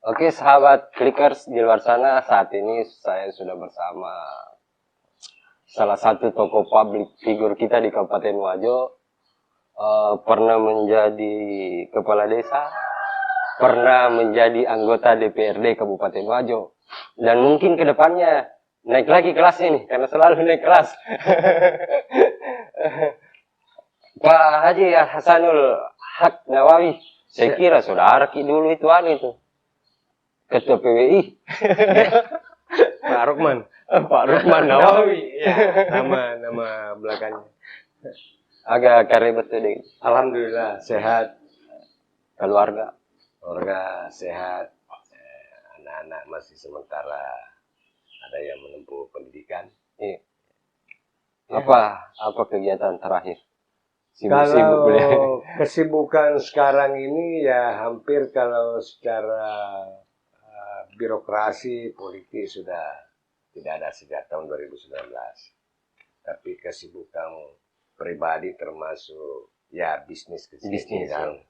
Oke, sahabat Clickers di luar sana, saat ini saya sudah bersama salah satu tokoh publik figur kita di Kabupaten Wajo. Pernah menjadi kepala desa, pernah menjadi anggota DPRD Kabupaten Wajo, dan mungkin kedepannya naik lagi kelasnya nih, karena selalu naik kelas. Pak Haji Hasanul Haq Nawawi, saya kira saudara dulu itu ketua PWI. Pak Rukman. Pak Rukman Nawawi. Ya, nama belakangnya. Agak karibet tuh deh. Alhamdulillah sehat, Keluarga. keluarga sehat, anak-anak masih sementara ada yang menempuh pendidikan. Iya. Apa kegiatan terakhir? Sibuk-sibuk boleh. Kalau kesibukan sekarang ini ya hampir kalau secara birokrasi politik sudah tidak ada sejak tahun 2019. Tapi kesibukan pribadi termasuk ya bisnis kecil-kecilan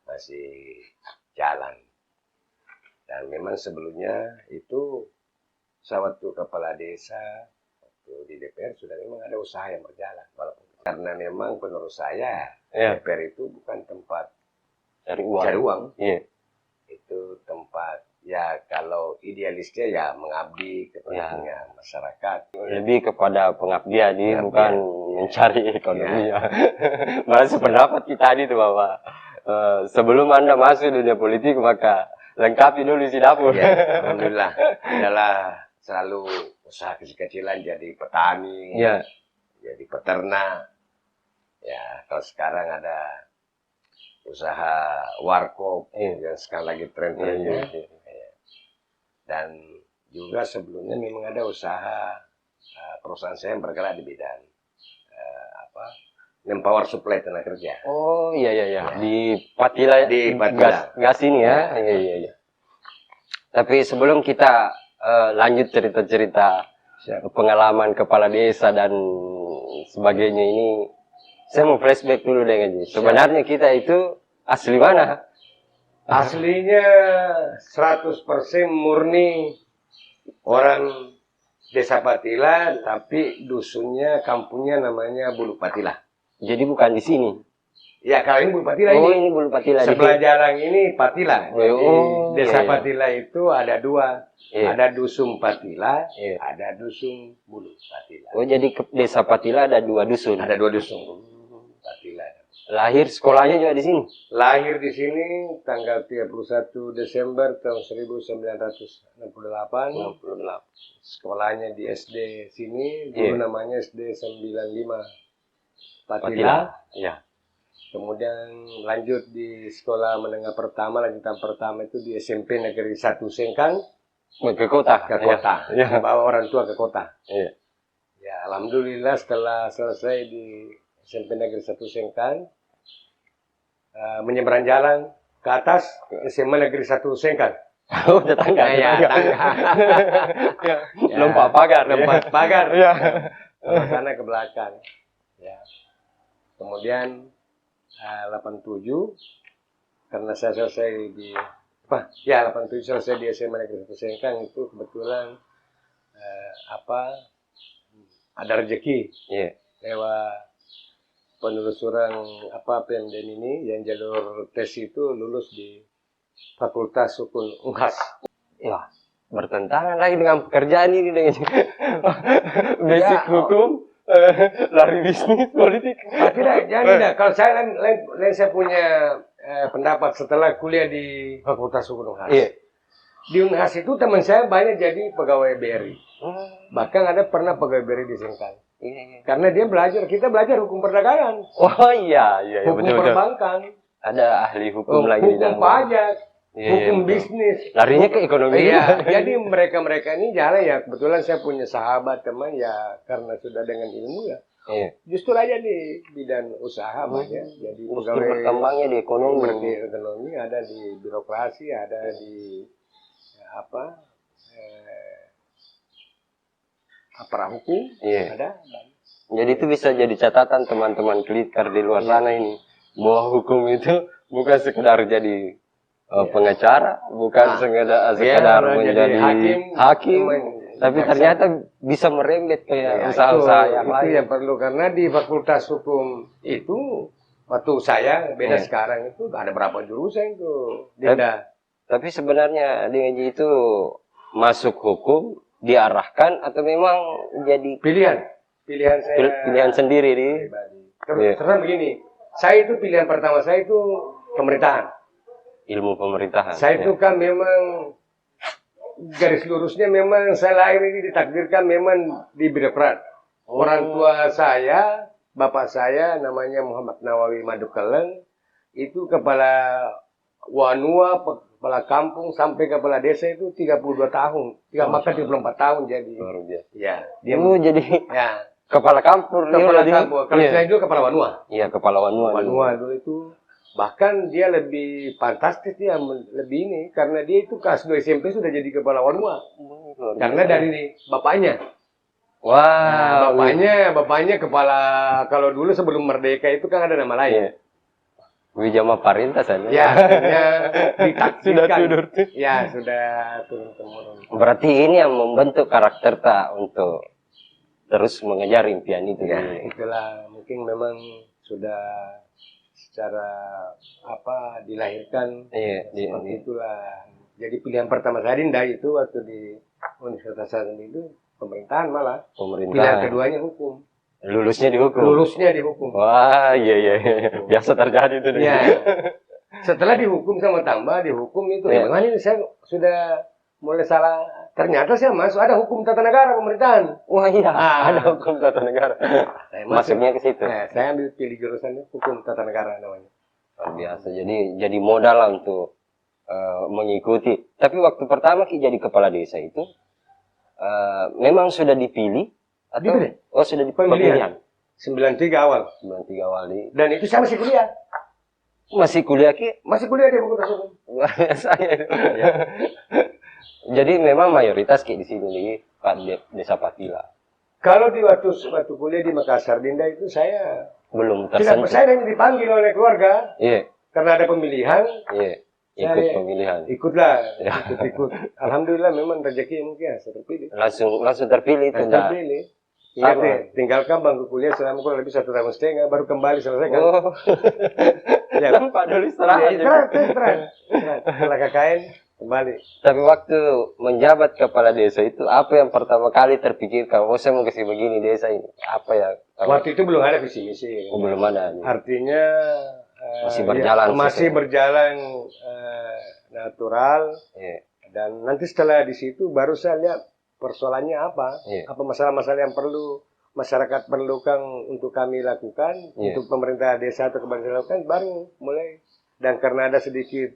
masih jalan. Dan memang sebelumnya itu saya waktu kepala desa, waktu di DPR sudah memang ada usaha yang berjalan. Walaupun karena memang menurut saya DPR itu bukan tempat Cari uang. Iya. Itu tempat ya kalau idealisnya ya mengabdi kepada masyarakat. Lebih kepada pengabdian, bukan mencari ekonomi. Malah sependapat kita tadi tuh Bapak. Sebelum Anda masuk dunia politik maka lengkapi dulu isi dapur. Ya, alhamdulillah. Adalah selalu usaha kecil-kecilan, jadi petani, jadi peternak. Ya, kalau sekarang ada usaha warkop yang sekarang lagi tren-trennya. Dan juga sebelumnya memang ada usaha perusahaan saya yang bergerak di bidang power supply tenaga kerja. Oh iya. Di Patila, gas ini ya. Iya. Tapi sebelum kita lanjut cerita-cerita pengalaman kepala desa dan sebagainya ini, saya mau flashback dulu dengan sebenarnya kita itu asli mana? Aslinya 100% murni orang Desa Patila, tapi dusunnya, kampungnya namanya Bulu Patila. Jadi bukan di sini. Ya, kalau ini Bulu Patila ini. Oh, ini Bulu Patila. Sebelah jalan ini Patila. Desa Patila itu ada dua. Ada dusun Patila, ada dusun Bulu Patila. Oh, jadi Desa Patila ada dua dusun. Ada dua dusun. Patila. Lahir sekolahnya juga di sini. Lahir di sini tanggal 31 Desember tahun 1968. Sekolahnya di SD sini, dulu namanya SD 95 Patila. Iya. Kemudian lanjut di sekolah menengah pertama, lanjutan pertama itu di SMP Negeri 1 Sengkang. Ke kota. Bawa orang tua ke kota. Iya. Ya, alhamdulillah setelah selesai di SMP Negeri 1 Sengkang, menyeberang jalan ke atas SMA Negeri 1 Sengkang. Oh, tetangga. Lompat pagar. Ya. Ke sana ke belakang. Ya. Kemudian 87 karena saya selesai di 87 selesai di SMA Negeri 1 Sengkang itu kebetulan ada rezeki lewat penelusuran PMDN ini yang jalur tes itu lulus di Fakultas Hukum Unhas. Ya, bertentangan lagi dengan pekerjaan ini dengan basic hukum, lari bisnis politik. Tidak. Kalau saya saya punya pendapat setelah kuliah di Fakultas Hukum Unhas. Iya. Di Unhas itu teman saya banyak jadi pegawai BRI. Bahkan ada pernah pegawai BRI di Sengkang. Karena kita belajar hukum perdagangan. Oh iya, hukum perbankan. Ada ahli hukum lagi di dalam. Hukum pajak, hukum bisnis. Larinya ke ekonomi. Iya, jadi mereka ini jalan ya. Kebetulan saya punya sahabat teman ya karena sudah dengan ilmu ya. Justru aja di bidang usaha banyak. Jadi pegawai berkembangnya di ekonomi, ada di birokrasi, ada di aparat hukum, ada. Jadi itu bisa jadi catatan teman-teman Clicker di luar sana ini, bahwa hukum itu bukan sekedar jadi pengacara, bukan sekadar menjadi hakim, tapi ternyata bisa merembet kayak usaha-usaha yang itu lain. yang perlu, karena di Fakultas Hukum itu waktu saya beda sekarang itu ada berapa jurusan itu, Dinda. Tapi sebenarnya dengan itu masuk hukum diarahkan atau memang jadi pilihan saya pilihan sendiri di karena begini, saya itu pilihan pertama saya itu pemerintahan, ilmu pemerintahan. Saya itu kan memang garis lurusnya memang saya lahir ini ditakdirkan memang di birokrat. Orang tua saya, bapak saya namanya Muhammad Nawawi Madukeleng, itu kepala wanua, kepala kampung sampai kepala desa itu 32 tahun. Maka 34 tahun jadi. Luar biasa. Ya, dia jadi kepala kampung. Kepala kampung. Kalau saya dulu kepala wanua. Iya, kepala wanua. Wanua dulu itu. Bahkan dia lebih fantastis, dia lebih ini, karena dia itu kelas 2 SMP sudah jadi kepala wanua. Karena dari bapaknya. Wah, bapaknya kepala, kalau dulu sebelum merdeka itu kan ada nama lain. Wijama Parinta saja. Ya, ditakdirkan. Sudah tidur. Ya, sudah turun-temurun. Berarti ini yang membentuk karakter tak untuk terus mengejar impian itu. Ya, itulah mungkin memang sudah secara dilahirkan seperti itulah. Jadi pilihan pertama saya Dinda itu waktu di Universitas Hasanuddin itu pemerintahan malah. Pilihan keduanya hukum. Lulusnya di hukum. Lulusnya di hukum. Wah, iya. Biasa terjadi itu. Iya. Setelah dihukum sama tambah dihukum itu, memang ini saya sudah mulai salah. Ternyata saya masuk ada hukum tata negara pemerintahan. Wah iya, ada hukum tata negara. Masuknya ke situ. Saya ambil pilih jurusannya hukum tata negara namanya. Luar biasa. Jadi modal lah untuk mengikuti. Tapi waktu pertama Ki jadi kepala desa itu memang sudah dipilih atau dipilih? Sudah dipilih. 93 awal. 93 awal Dan itu saya masih kuliah. Masih kuliah Ki? Masih kuliah di Fakultas Hukum. Luar biasa ya. Jadi memang mayoritas Ki di sini di Desa Patila. Kalau di waktu kuliah di Makassar Dinda itu saya belum tersentuh. Saya hanya dipanggil oleh keluarga. Iya. Karena ada pemilihan. Iya. Ikut pemilihan. Ikutlah. Ikut. Alhamdulillah memang rezeki mungkin saya terpilih. Langsung terpilih itu. Terpilih. Iya, tinggalkan bangku kuliah selama kurang lebih 1,5 tahun, baru kembali selesaikan. Ya, Pak dulu istirahat. Istirahat. Setelah KKN kembali. Tapi waktu menjabat kepala desa itu apa yang pertama kali terpikirkan? Saya mau kasih begini desa ini. Apa ya? Waktu itu belum ada visi misi. Belum ada. Artinya masih berjalan. Masih berjalan natural. Dan nanti setelah di situ baru saya lihat persoalannya apa. Apa masalah-masalah yang perlu masyarakat perlukan untuk kami lakukan, untuk pemerintah desa atau kepala desa lakukan, baru mulai. Dan karena ada sedikit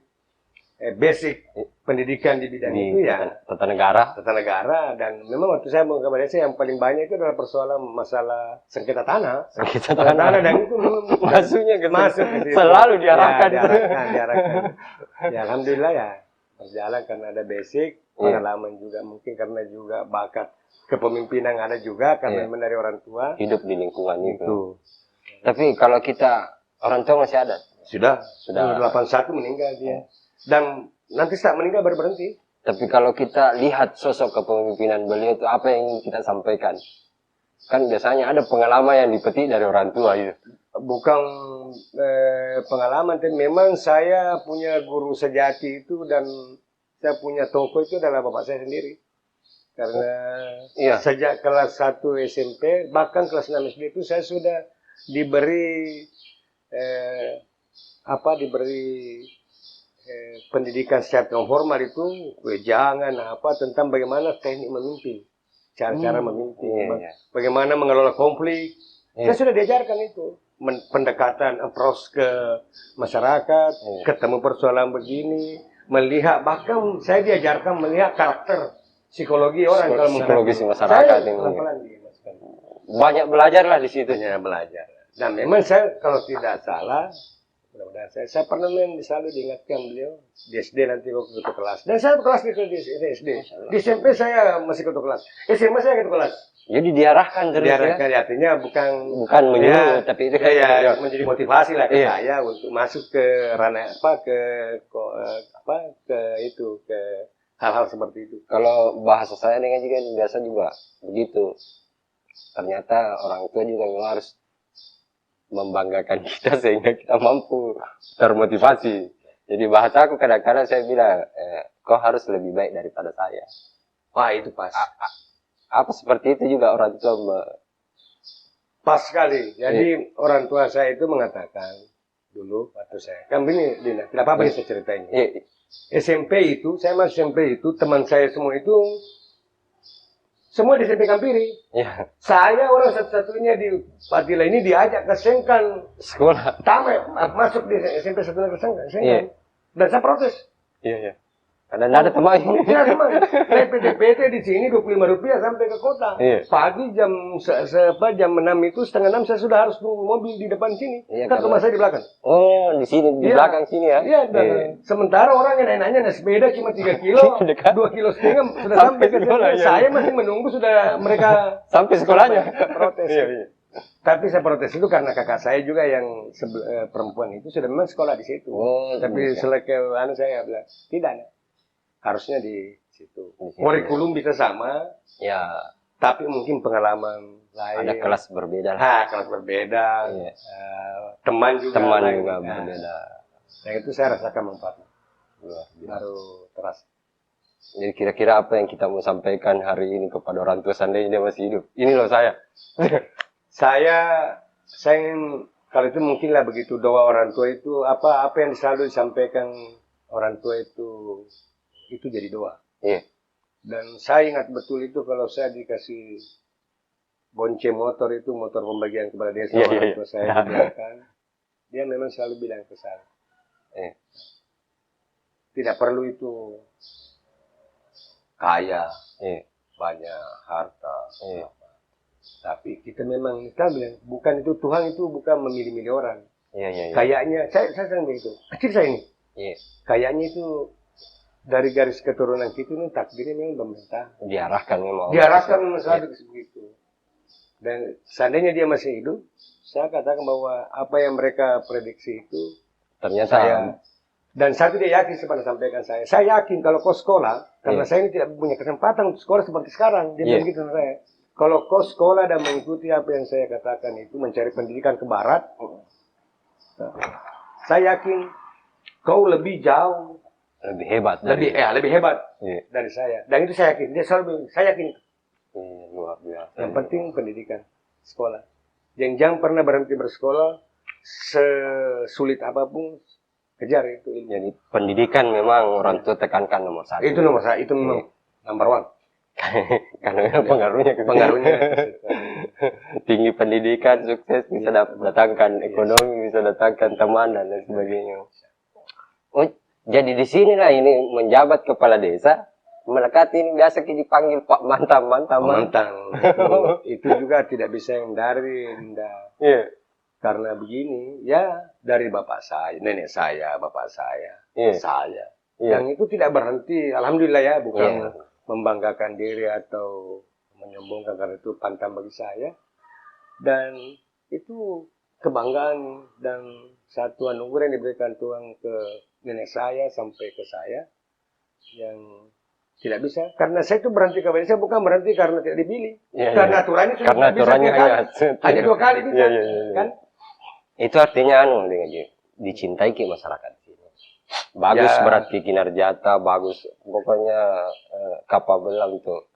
basic pendidikan di bidang itu tata negara, dan memang waktu saya mau ke desa yang paling banyak itu adalah persoalan masalah sengketa tanah dan itu masuk ke situ. Selalu diarahkan. Ya alhamdulillah ya berjalan karena ada basic pengalaman juga, mungkin karena juga bakat kepemimpinan ada juga karena dari orang tua hidup di lingkungan itu. Tapi kalau kita orang tua masih ada. Sudah 81 meninggal dia. Dan nanti saat meninggal baru berhenti. Tapi kalau kita lihat sosok kepemimpinan beliau itu apa yang ingin kita sampaikan? Kan biasanya ada pengalaman yang dipetik dari orang tua itu. Bukan pengalaman, tapi memang saya punya guru sejati itu dan saya punya tokoh itu adalah bapak saya sendiri. Karena sejak kelas 1 SMP, bahkan kelas 6 SD itu saya sudah diberi pendidikan secara non formal itu wejangan tentang bagaimana teknik memimpin, cara-cara memimpin, bagaimana mengelola konflik. Saya sudah diajarkan itu, pendekatan approach ke masyarakat, ketemu persoalan begini, melihat, bahkan saya diajarkan melihat karakter psikologi orang kalau psikologi masyarakat ini. Banyak belajar lah di situ. Belajar. Dan memang saya kalau tidak salah Mudah-mudahan saya pernah selalu diingatkan beliau di SD nanti kau ketua kelas. Dan saya kelas di SD. Di SMP saya masih ketua kelas. SMA saya ketua kelas. Jadi diarahkan terus Diarahkan ya. artinya bukan Menyuruh, ya, tapi itu ya, menjadi motivasi lah ke Iya. saya untuk masuk ke ranah ke itu ke hal-hal seperti itu. Kalau bahasa saya dengan juga biasa juga begitu. Ternyata orang tua juga memang harus membanggakan kita sehingga kita mampu termotivasi. Jadi bahasa aku kadang-kadang saya bilang, kau harus lebih baik daripada saya. Wah itu pas. Apa seperti itu juga orang tua Pas sekali. Jadi orang tua saya itu mengatakan dulu waktu saya. Kan begini, Dina, tidak apa-apa yang saya ceritain. SMP itu, saya masuk SMP itu, teman saya semua itu semua di SMP Kampiri. ya, Saya orang satu-satunya di Patila ini diajak ke Sengkan sekolah. tamat masuk di SMP satunya ke Sengkan. Iya. Dan saya protes. Iya, iya. Karena tidak ada teman. Tidak teman. Naik PT di sini Rp25 sampai ke kota. Iya. Pagi jam 6 itu setengah 6 saya sudah harus tunggu mobil di depan sini. Iya, Kan rumah saya di belakang. Oh, di sini di Iya. belakang sini ya. Iya, dan sementara orang yang naik-naiknya naik sepeda cuma 3 kilo, Dekat. 2,5 kilo sudah Sampai sampai ke sekolah, sana. iya. Saya masih menunggu sudah mereka Sampai sekolahnya. protes. Iya, iya. Tapi saya protes itu karena kakak saya juga yang perempuan itu sudah memang sekolah di situ. Oh, Tapi iya. selekeh saya bilang tidak, Nak. Harusnya di situ. Di situ. Kurikulum bisa sama, Ya, tapi mungkin pengalaman lain. ada kelas berbeda lah. Nah, kelas berbeda, Iya. teman juga. Teman lain. juga Nah, berbeda. yang itu saya rasakan manfaatnya. Luar biasa. Baru terasa. Jadi kira-kira apa yang kita mau sampaikan hari ini kepada orang tua seandainya dia masih hidup? Ini loh saya. Saya ingin kalau itu mungkinlah begitu doa orang tua itu apa yang selalu disampaikan orang tua itu jadi doa. Iya. Dan saya ingat betul itu kalau saya dikasih bonceng motor itu motor pembagian kepada desa Iya, orang iya, tua saya iya. dibiarkan. Dia memang selalu bilang ke saya. Iya. Tidak perlu itu kaya, Iya. banyak harta. Iya. Tapi kita memang kita bilang bukan itu Tuhan itu bukan memilih-milih orang. Iya, iya, iya. Kayaknya saya sering begitu. Kecil saya ini. Iya. Kayaknya itu dari garis keturunan kita ini takdirnya memang pemerintah. Diarahkan memang. Diarahkan selalu begitu. Dan seandainya dia masih hidup, saya katakan bahwa apa yang mereka prediksi itu Ternyata dan saya tidak yakin seperti sampaikan saya. Saya yakin kalau kau sekolah, karena saya ini tidak punya kesempatan untuk sekolah seperti sekarang. Dia bilang gitu sama saya. Kalau kau sekolah dan mengikuti apa yang saya katakan itu, mencari pendidikan ke barat, saya yakin kau lebih jauh, lebih hebat. lebih hebat Iya. dari saya. Dan itu saya yakin. Dia selalu bilang, saya yakin. Iya, luar biasa. Yang penting pendidikan, sekolah. Jangan pernah berhenti bersekolah, sesulit apapun, kejar itu ilmu. Jadi pendidikan memang orang tua tekankan nomor satu. Itu nomor satu, itu memang number one. Karena memang pengaruhnya ke situ. Pengaruhnya. Tinggi pendidikan, sukses bisa datangkan ekonomi, bisa datangkan teman dan lain sebagainya. Oh, jadi di sinilah ini menjabat kepala desa, melekat ini biasa dipanggil Pak Mantam. Itu juga tidak bisa hindari, Iya. karena begini, ya dari bapak saya, nenek saya, bapak saya, Iya. saya. Iya. Yang itu tidak berhenti, alhamdulillah ya, bukan Iya. membanggakan diri atau menyombongkan, karena itu pantang bagi saya. Dan itu kebanggaan dan satu anugerah yang diberikan Tuhan ke nenek saya sampai ke saya yang tidak bisa, karena saya itu berhenti ke desa bukan berhenti karena tidak dipilih, Iya, karena iya. aturannya sudah Karena tidak bisa aturannya tiga kali. hanya 2 kali bisa, Iya, iya, iya. kan? Itu artinya dengan dicintai ke masyarakat sini. Bagus Ya. berarti kinerjata, bagus pokoknya kapabel lah untuk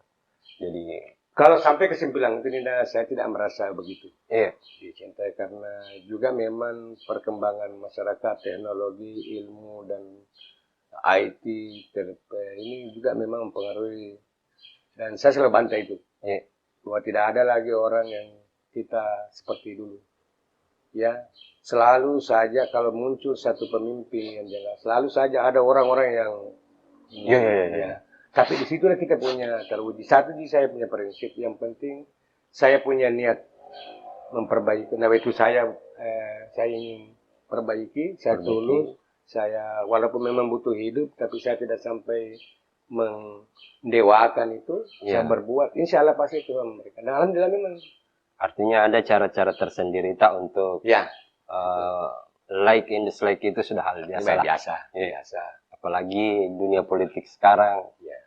jadi Kalau sampai kesimpulan itu Nida, saya tidak merasa begitu iya. dicintai, karena juga memang perkembangan masyarakat, teknologi, ilmu dan IT, ini juga memang mempengaruhi, dan saya selalu bantai itu. Iya. Bahwa tidak ada lagi orang yang kita seperti dulu. Ya, selalu saja kalau muncul satu pemimpin yang jelas, selalu saja ada orang-orang yang Iya, iya, iya. ya. Tapi di situlah kita punya terwujud. Satu saya punya prinsip, yang penting saya punya niat memperbaiki. Nah itu saya ingin perbaiki, saya tulus, saya walaupun memang butuh hidup, tapi saya tidak sampai mendewakan itu, saya berbuat, insya Allah pasti Tuhan memberikan. Dan alhamdulillah memang. Artinya ada cara-cara tersendiri tak untuk Ya, like and dislike itu sudah hal biasa lah. biasa. Apalagi dunia politik sekarang Ya.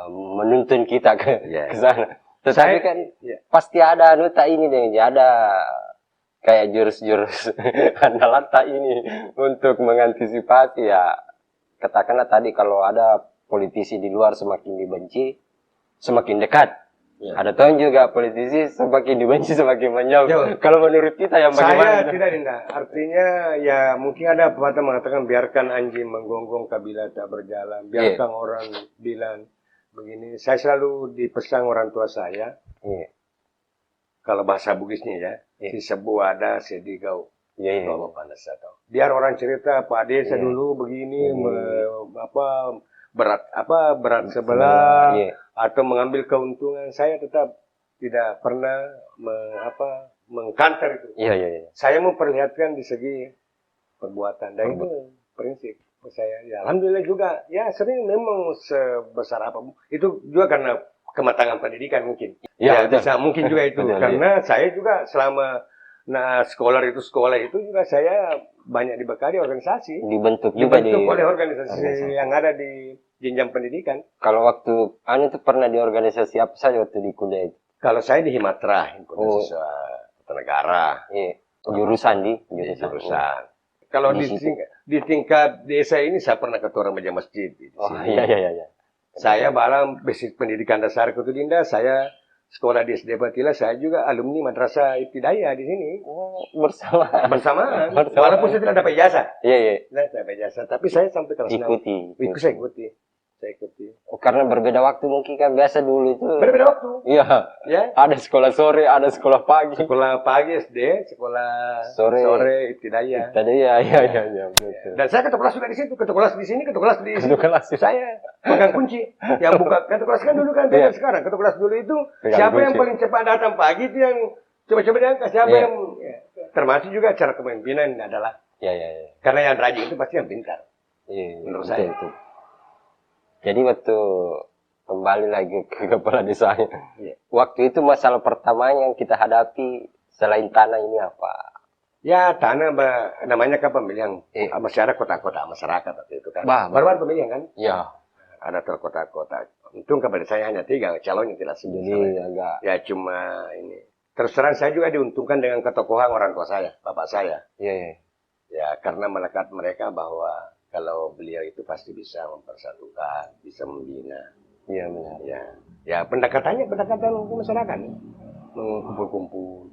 menuntun kita ke sana. Tetapi kan ya. pasti ada tak ini deh, ada kayak jurus-jurus andalan tak ini untuk mengantisipasi ya. Katakanlah tadi kalau ada politisi di luar semakin dibenci, semakin dekat. Ada tahun juga politisi semakin dibenci semakin menjauh. Kalau menurut kita yang bagaimana? Saya tidak Dinda. Artinya ya mungkin ada pepatah mengatakan biarkan anjing menggonggong kabila tak berjalan. Biarkan orang bilang begini. Saya selalu dipesan orang tua saya. Kalau bahasa Bugisnya ya, si sebu ada sedigau. Kalau panas atau. Biar orang cerita Pak Desa dulu begini berat sebelah atau mengambil keuntungan, saya tetap tidak pernah mengkanter itu. Saya memperlihatkan di segi perbuatan dan itu prinsip saya. Ya, alhamdulillah juga ya sering memang sebesar apa itu juga karena kematangan pendidikan mungkin. Bisa mungkin juga itu karena saya juga selama sekolah itu juga saya banyak dibekali organisasi. Dibentuk oleh organisasi yang ada di jenjang pendidikan. Kalau waktu itu pernah di organisasi apa saja waktu di kuliah itu? Kalau saya di Himatra, Himpunan Siswa Tata Negara. Jurusan. Kalau di tingkat desa ini saya pernah ketua remaja masjid. Saya malah basic pendidikan dasar Kutu Dinda, saya sekolah di SD Batila, saya juga alumni Madrasah Ibtidaiyah di sini. Bersamaan. Walaupun saya tidak dapat ijazah. Saya dapat ijazah, tapi saya sampai kelas 6. Saya ikuti. Karena berbeda waktu mungkin kan biasa dulu itu. Berbeda waktu. Iya. Ada sekolah sore, ada sekolah pagi. Sekolah pagi SD, sekolah sore Ibtidaiyah. Iya. Dan saya ketua kelas juga di situ, ketua kelas di sini, ketua kelas di sini. Saya pegang kunci. Yang buka ketua kelas kan dulu kan sekarang. Ketua kelas dulu itu siapa yang paling cepat datang pagi itu yang coba-coba diangkat. Siapa yang termasuk juga cara kepemimpinan adalah. Karena yang rajin itu pasti yang pintar. Menurut saya itu. Jadi waktu kembali lagi ke kepala desanya, waktu itu masalah pertamanya yang kita hadapi selain tanah ini apa? Ya tanah namanya kan pemilihan masyarakat kota-kota masyarakat waktu itu kan. Baru pemilihan kan? Iya. Ada terkota-kota. Untung kepada saya hanya 3 calon yang tidak Jadi agak. Ya cuma ini. Terus terang saya juga diuntungkan dengan ketokohan orang tua saya, bapak saya. Ya karena melekat mereka bahwa kalau beliau itu pasti bisa mempersatukan, bisa membina. Iya benar. Ya pendekatan ke masyarakat, mengumpul-kumpul.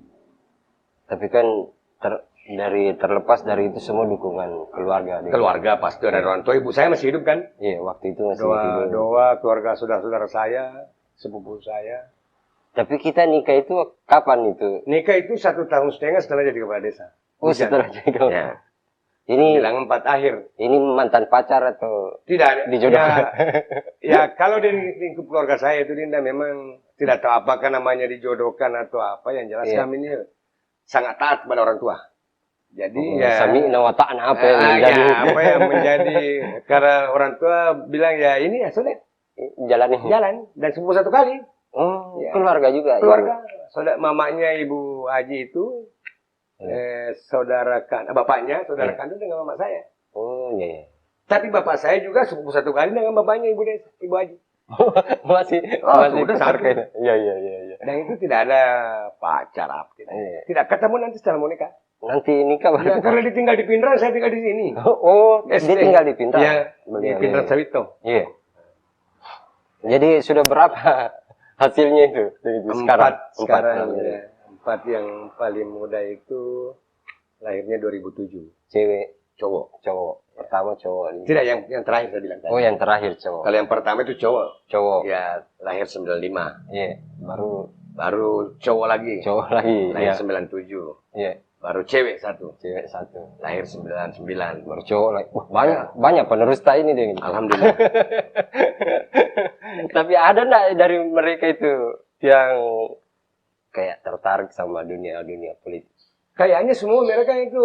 Tapi kan terlepas dari itu semua dukungan keluarga. Keluarga pasti ada orang tua. Ibu saya masih hidup kan? Iya waktu itu masih hidup. Doa keluarga saudara-saudara saya, sepupu saya. Tapi kita nikah itu kapan itu? Nikah itu 1,5 tahun setelah jadi kepala desa. Setelah jadi kepala. Ini bilang 4 akhir. Ini mantan pacar atau tidak dijodohkan? Ya kalau di lingkup keluarga saya itu Dinda memang tidak tahu apakah namanya dijodohkan atau apa. Yang jelas kami ini sangat taat pada orang tua. Jadi sami nawata'na apa yang menjadi apa yang menjadi karena orang tua bilang ya ini ya sudah jalan dan sepupu 1 kali. Keluarga juga. Keluarga. Saudara mamanya Ibu Haji itu saudara kandung dengan mama saya. Tapi bapak saya juga sepupu 1 kali dengan bapaknya Ibu Haji. masih sudah terkait. Iya. Dan itu tidak ada pacar apa tidak ketemu nanti setelah mau nikah. Nanti nikah baru. Karena ditinggal di Pindrang, saya tinggal di sini. Dia tinggal di Pindrang. Iya, di Pindrang Sawito. Iya. Jadi sudah berapa hasilnya itu? Sekarang. 4 yang paling muda itu lahirnya 2007. Cewek, cowok. Pertama cowok. Tidak yang terakhir saya bilang tadi. Yang terakhir cowok. Kalau yang pertama itu cowok. Ya, lahir 95. Iya, baru cowok lagi. Lahir 97. Iya. Baru cewek 1. Lahir 99. Baru cowok lagi. Banyak penerus tak ini deh. Alhamdulillah. Tapi ada enggak dari mereka itu yang kayak tertarik sama dunia politik? Kayaknya semua mereka itu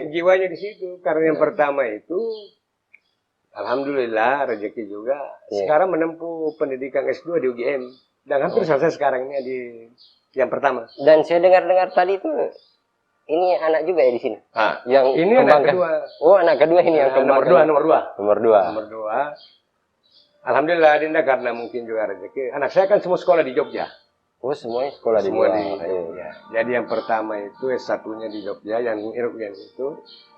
jiwanya di situ. Karena yang pertama itu, alhamdulillah rezeki juga. Sekarang menempuh pendidikan S2 di UGM dan hampir selesai sekarang ini di yang pertama. Dan saya dengar-dengar tadi itu ini anak juga ya di sini. Yang ini anak kedua. Oh, anak kedua ini yang nomor dua. Alhamdulillah Dinda, karena mungkin juga rezeki. Anak saya kan semua sekolah di Jogja. Oh, semuanya sekolah di Jogja. Jadi yang pertama itu S1-nya di Jogja, yang UGM itu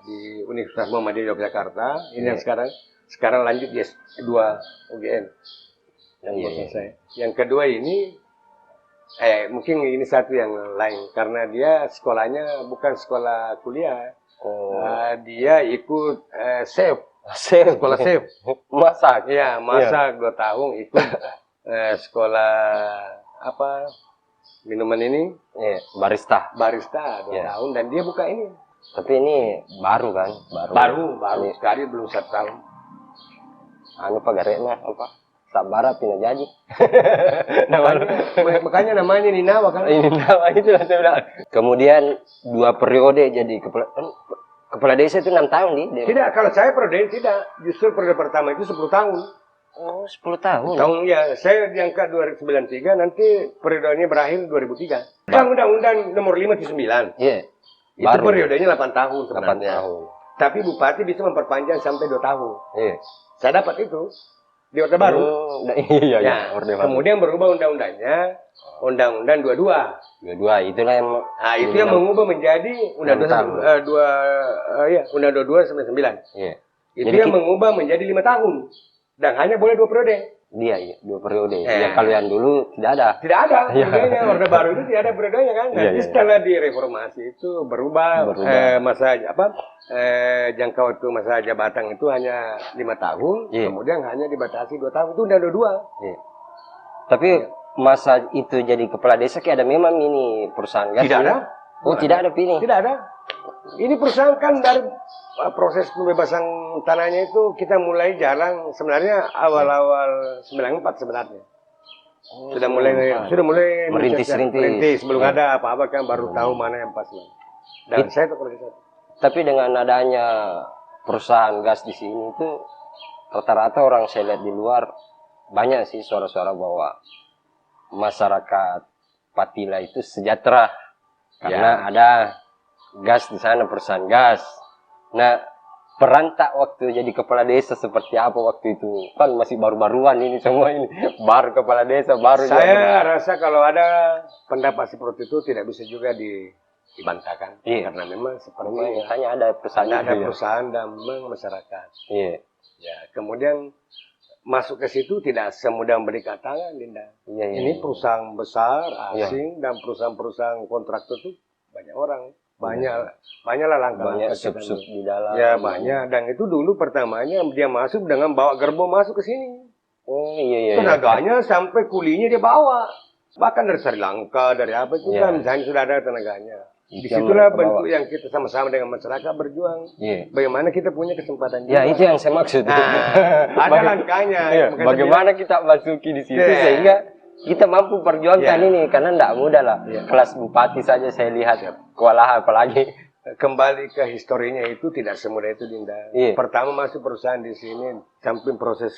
di Universitas Muhammadiyah Yogyakarta. Ini yang sekarang lanjut di S2 UGM. Yang selesai. Yang kedua ini mungkin ini satu yang lain karena dia sekolahnya bukan sekolah kuliah. Dia ikut sekolah chef. Masak. Iya, masak 2 tahun ikut sekolah minuman ini barista 2 tahun dan dia buka ini. Tapi ini baru kan? Baru sekali, belum 1 tahun. Anu Pak Garena apa? Sabara pina jadi. Makanya namanya Ninawa kan? Ninawa itu lah saya bilang. Kemudian 2 periode jadi kepala desa itu 6 tahun nih. Tidak, kalau saya periode tidak. Justru periode pertama itu 10 tahun. Oh, 10 tahun. Ya, saya diangkat 2093, nanti periodenya berakhir 2003. Undang-Undang nomor 5 itu 9. Iya. Itu periodenya 8 tahun sebenarnya. 8 tahun. Tapi bupati bisa memperpanjang sampai 2 tahun. Iya. Saya dapat itu di Orde Baru. Iya, Orde Baru. Kemudian berubah undang-undangnya, Undang-Undang 22. 22 itulah yang itu yang mengubah menjadi Undang-Undang 22 99. Iya. Itu yang mengubah menjadi 5 tahun. Dan hanya boleh 2 periode. Iya, 2 periode. Ya kalau yang dulu tidak ada. Tidak ada. Periodenya Orde Baru itu tidak ada periodenya kan. Nanti setelah direformasi itu berubah. Jangka waktu masa jabatan itu hanya 5 tahun. Kemudian hanya dibatasi 2 tahun. Itu udah 2. Iya. Tapi masa itu jadi kepala desa kayak ada memang ini perusahaan gas. Tidak ada. Oh, tidak ada pilih. Tidak ada. Ini perusahaan kan dari proses pembebasan tanahnya itu kita mulai jalan sebenarnya awal-awal 94 sebenarnya. Sudah mulai merintis. Belum ada apa-apa kan, baru tahu mana yang pas. Dan saya tuh kerja. Tapi dengan adanya perusahaan gas di sini itu rata-rata orang saya lihat di luar banyak sih suara-suara bahwa masyarakat Patila itu sejahtera karena ada gas di sana, perusahaan gas. Nah, perantak waktu jadi kepala desa seperti apa waktu itu? Kan masih baru-baruan ini semua ini. Baru kepala desa, baru. Saya rasa kalau ada pendapat seperti itu tidak bisa juga dibantahkan. Karena memang seperti hanya ada perusahaan. Ada perusahaan dan memang masyarakat. Ya, kemudian masuk ke situ tidak semudah memberikan tangan, Dinda. Ini perusahaan besar, asing, dan perusahaan-perusahaan kontraktor itu banyak orang. Banyaklah langkah-langkah sub-sub di dalam. Ya, banyak. Dan itu dulu pertamanya dia masuk dengan bawa gerbong masuk ke sini. Oh, iya. Tenaganya sampai kulinya dia bawa. Bahkan dari Sri Lanka, dari apa itu kan misalnya sudah ada tenaganya. Disitulah bentuk yang kita sama-sama dengan masyarakat berjuang. Bagaimana kita punya kesempatan. Ya, itu yang saya maksud. Ada langkahnya. Bagaimana kita masuki di situ sehingga kita mampu perjuangkan ini, karena tidak mudah lah. Kelas bupati saja saya lihat kewalahan, apalagi kembali ke historinya itu tidak semudah itu, Dinda. Pertama masuk perusahaan di sini, samping proses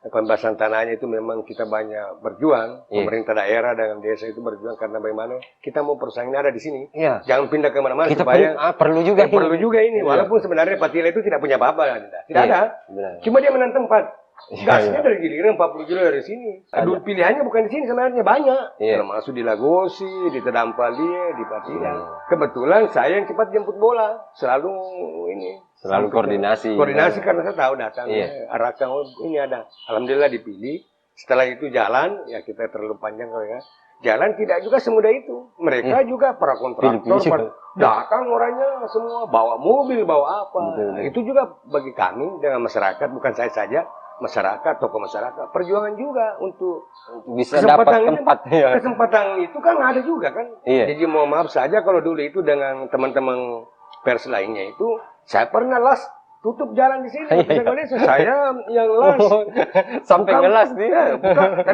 pembebasan tanahnya itu memang kita banyak berjuang. Pemerintah daerah dan desa itu berjuang karena bagaimana kita mau perusahaan ini ada di sini. Jangan pindah kemana-mana supaya perlu juga ini. Walaupun sebenarnya Patila itu tidak punya apa-apa, Dinda. Tidak ada. Cuma dia menang tempat. Gasnya dari Giliran 40 kilo dari sini. Aduh, pilihannya bukan di sini sebenarnya, banyak. Termasuk di Lagosi, di Tedampalie, di Patila. Kebetulan saya yang cepat jemput bola. Selalu koordinasi. Koordinasi karena saya tahu datang. Arahkan, ini ada. Alhamdulillah dipilih. Setelah itu jalan, ya kita terlalu panjang kalau ya. Jalan tidak juga semudah itu. Mereka juga para kontraktor datang orangnya semua bawa mobil, bawa apa. Itu juga bagi kami dengan masyarakat, bukan saya saja. Masyarakat, tokoh masyarakat, perjuangan juga untuk bisa dapat tempat. Kesempatan itu kan ada juga kan. Jadi mohon maaf saja kalau dulu itu dengan teman-teman pers lainnya itu, saya pernah las tutup jalan di sini. Saya yang las sampai ngelas dia.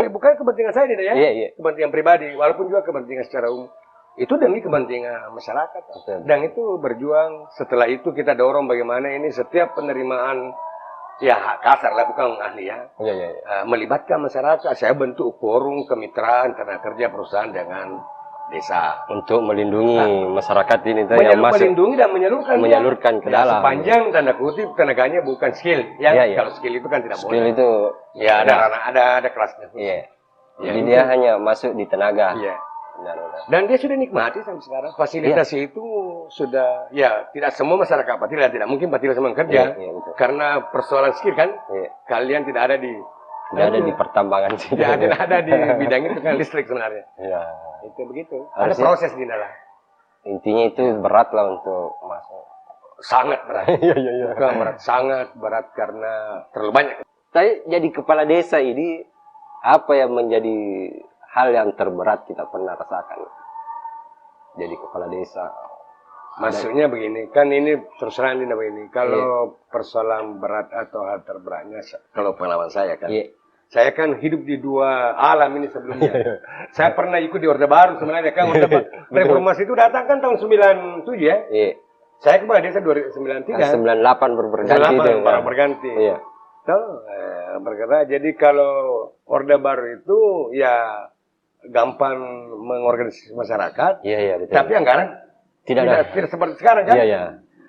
Bukan kepentingan saya ya. Kepentingan pribadi, walaupun juga kepentingan secara umum. itu demi kepentingan masyarakat. Betul. Dan itu berjuang. Setelah itu kita dorong bagaimana ini setiap penerimaan, ya kasar lah bukan ahli ya, Iya, iya, iya. melibatkan masyarakat. Saya bentuk forum kemitraan tenaga kerja perusahaan dengan desa. Untuk melindungi masyarakat ini tuh yang masuk Melindungi dan menyalurkan ke dalam. sepanjang tanda kutip tenaganya bukan skill. Ya, Iya, iya. kalau skill itu kan tidak skill boleh. itu. Ya ada kelasnya. Iya. Ya, Jadi itu. dia hanya masuk di tenaga. Iya. Benar-benar. Dan dia sudah nikmati sampai sekarang. Fasilitas itu sudah, ya tidak semua masyarakat Patila, tidak mungkin Patila semua kerja. Iya, betul. Karena persoalan skill kan, Iya. kalian tidak ada di Tidak ada di pertambangan sih. tidak ada di bidang itu kan listrik sebenarnya. Iya. Itu begitu. Ada Harusnya- proses di dalam. Intinya itu berat lah untuk masuk. Sangat berat. Iya, iya, iya. Bukan berat, sangat berat karena terlalu banyak. Tapi jadi kepala desa ini apa yang menjadi hal yang terberat kita pernah rasakan? Jadi kepala desa. Maksudnya begini, kan ini terus terang ini begini. Kalau persoalan berat atau hal terberatnya, kalau pengalaman saya kan, Iya. saya kan hidup di dua alam ini sebelumnya. Saya pernah ikut di Orde Baru sebenarnya kan. Orde Baru. Reformasi itu datang kan tahun 97 ya. Iya. Saya kepala desa 93. 98 berganti itu. Baru berganti. Iya. Tuh, berkata jadi kalau Orde Baru itu ya gampang mengorganisasi masyarakat, Iya, iya, betul. tapi anggaran Tidak ada. tidak seperti sekarang kan. Iya, iya.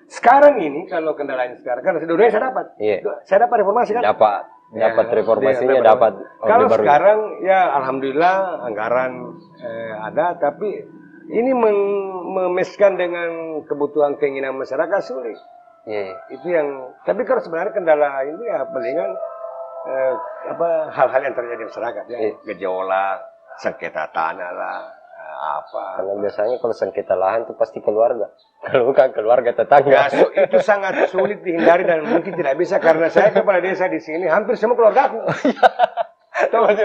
Sekarang ini kalau kendalanya sekarang kan dua-duanya saya dapat. Iya. Saya dapat reformasi kan. Dapat Ya, reformasinya, iya, dapat Kalau Orde Baru. sekarang ya alhamdulillah anggaran ada, tapi ini memeskan dengan kebutuhan keinginan masyarakat sulit. Iya, iya. Itu yang. Tapi kalau sebenarnya kendala ini ya palingan hal-hal yang terjadi di masyarakat ya, Iya. gejolak, sengketa tanah lah, apa. Karena biasanya kalau sengketa lahan itu pasti keluarga. Kalau bukan keluarga tetangga. Ya, itu sangat sulit dihindari dan mungkin tidak bisa karena saya kepala desa di sini hampir semua keluarga aku.